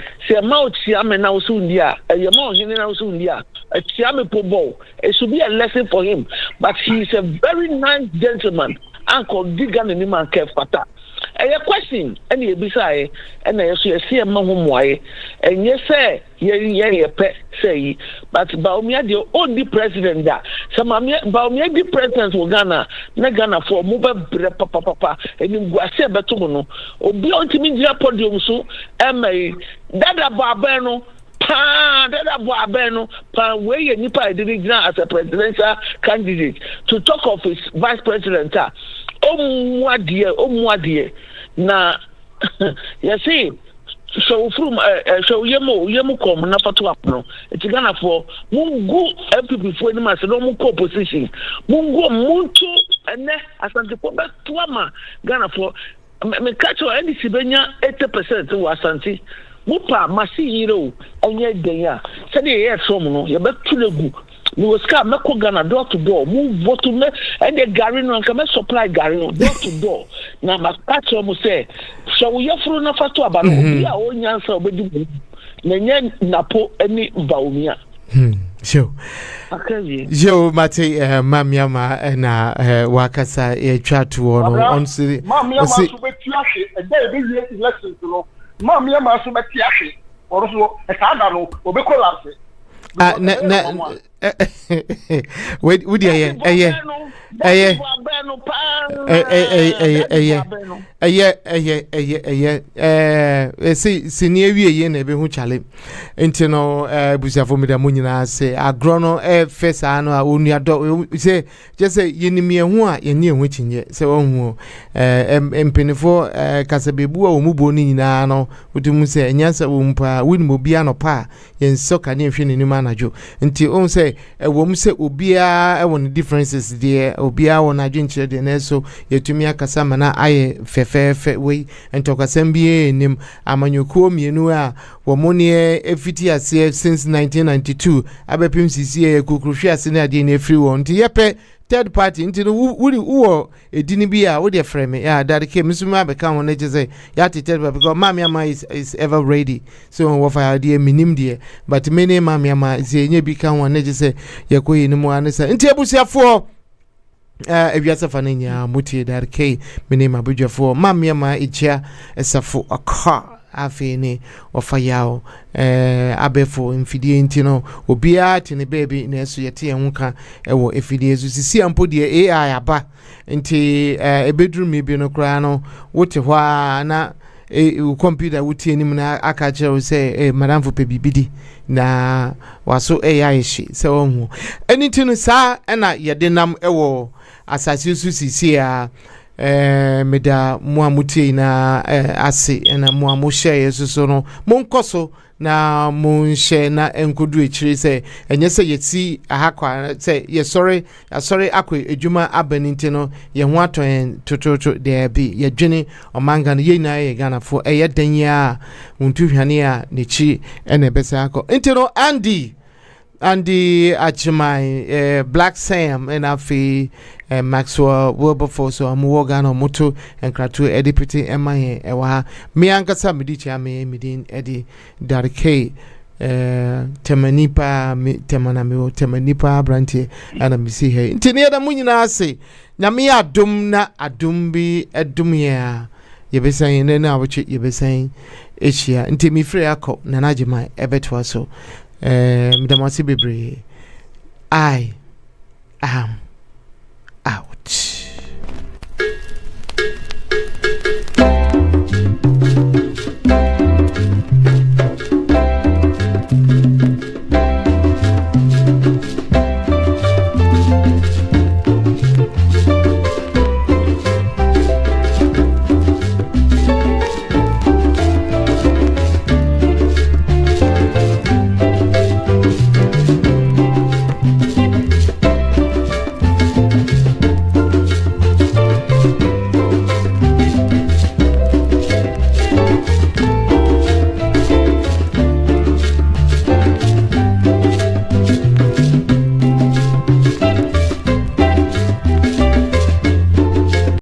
ma otia me na so ndia e ma hin na so ndia atia me pobo it should be a lesson for him, but he is a very nice gentleman. Uncle Digan ni man ke fata a question and you beside and you see a man whom why and you say ye pet say but Bawumia the only president that some Bawumia the president of Ghana na Ghana for move papa and you go say betumo obi ontimi dia podium so dada babeno where nipa didn't as a presidential candidate to talk of his vice president. Omwadie na you see so from so yemu come na fatu apno it's Ghana for mungu MPP for any mass no mungu opposition mungu muntu ene asante po betwama Ghana for me catch any sibenya 80% wa asante mupa masi hero enye denya say dey from no ye betulegu we was come meko Ghana door to door move vote me and the gari no can supply gari no door to door na catch am say so we yefro na fatu aba no bi a onyansa obedi na nye NAPO ani Bawumia Joe. Joe Mate Mamiama na wakasa e twatu ono onsi Mamiama so betiahe e dey be election to Mamiama so betiahe oroso e ka da no obekolapse wait would you senior we na be hu chale enti no busiafo me da munyina se agrono first ano a onu ado say just say yenimi ehu a yeni ehu chinye se ohu empenifo kasabebu a omubo ni nyina no wutum se enyansa wo mpa winimo bia no pa yenso ka ne hwe ni manajo nti on say wom se obia won differences there obia won adwenkyere de na so yetumi akasa mana aye fɛfɛɛfɛ wei ntɔkwasɛm bi nim amanyɔkuo mmienu a wɔn ne efiti ase since 1992 abɛpem sisi kukuruhwe ase na adeɛ na efiri wɔn nti yɛpɛ third party nti no wo edini bi a wo de frɛ me ya Dady Kay misuma be kan wona je ya third party because mama ama is ever ready so wo fa de minim de but many mama ama ze nye bi kan wona je say yakoyi ni mu anesa nti ebusiafo ewiase fa na nya mutie Dady Kay mene mabudwafo mama ama ejia esafo akha afeni ofayao abefo mfidie ntino obia tene baby na eso yete enwuka ewo efidie so sisi ampo de AI aba nti ebeduru mi bi no kra no wote hwa na computer wutie nim na aka kire say madam fo pebibidi na waso AI shi se ohu enitinu sa na yedenam ewo asase su sisi a meda muamuti na ase na muamu share so no monkoso na monhye na enkodu echire se enye se yeti ahakwa se ye sorry akwa ejuma abaninti no ye ho aton tototo de bi ye dwene omanga no ye na ye ganafo eye danya untuhwane a nechi ene besa akọ ntino Andy Achimai, Black Sam, and Afi, Maxwell Wilberforce, so Morgan Moto, and Kratu, Deputy MIA, Ewa, Mianka Samidicha, Midin, Eddie, Dady Kay, Temanipa, Temanipa, Branty, and I miss here. Intinia the Munina say, Namia Dumna, Adumbi, Adumia, you be saying, then I will check you be saying, Asia, Intimi Freako, Nanajima, Ebetwaso. Mdamasi bebre I am out.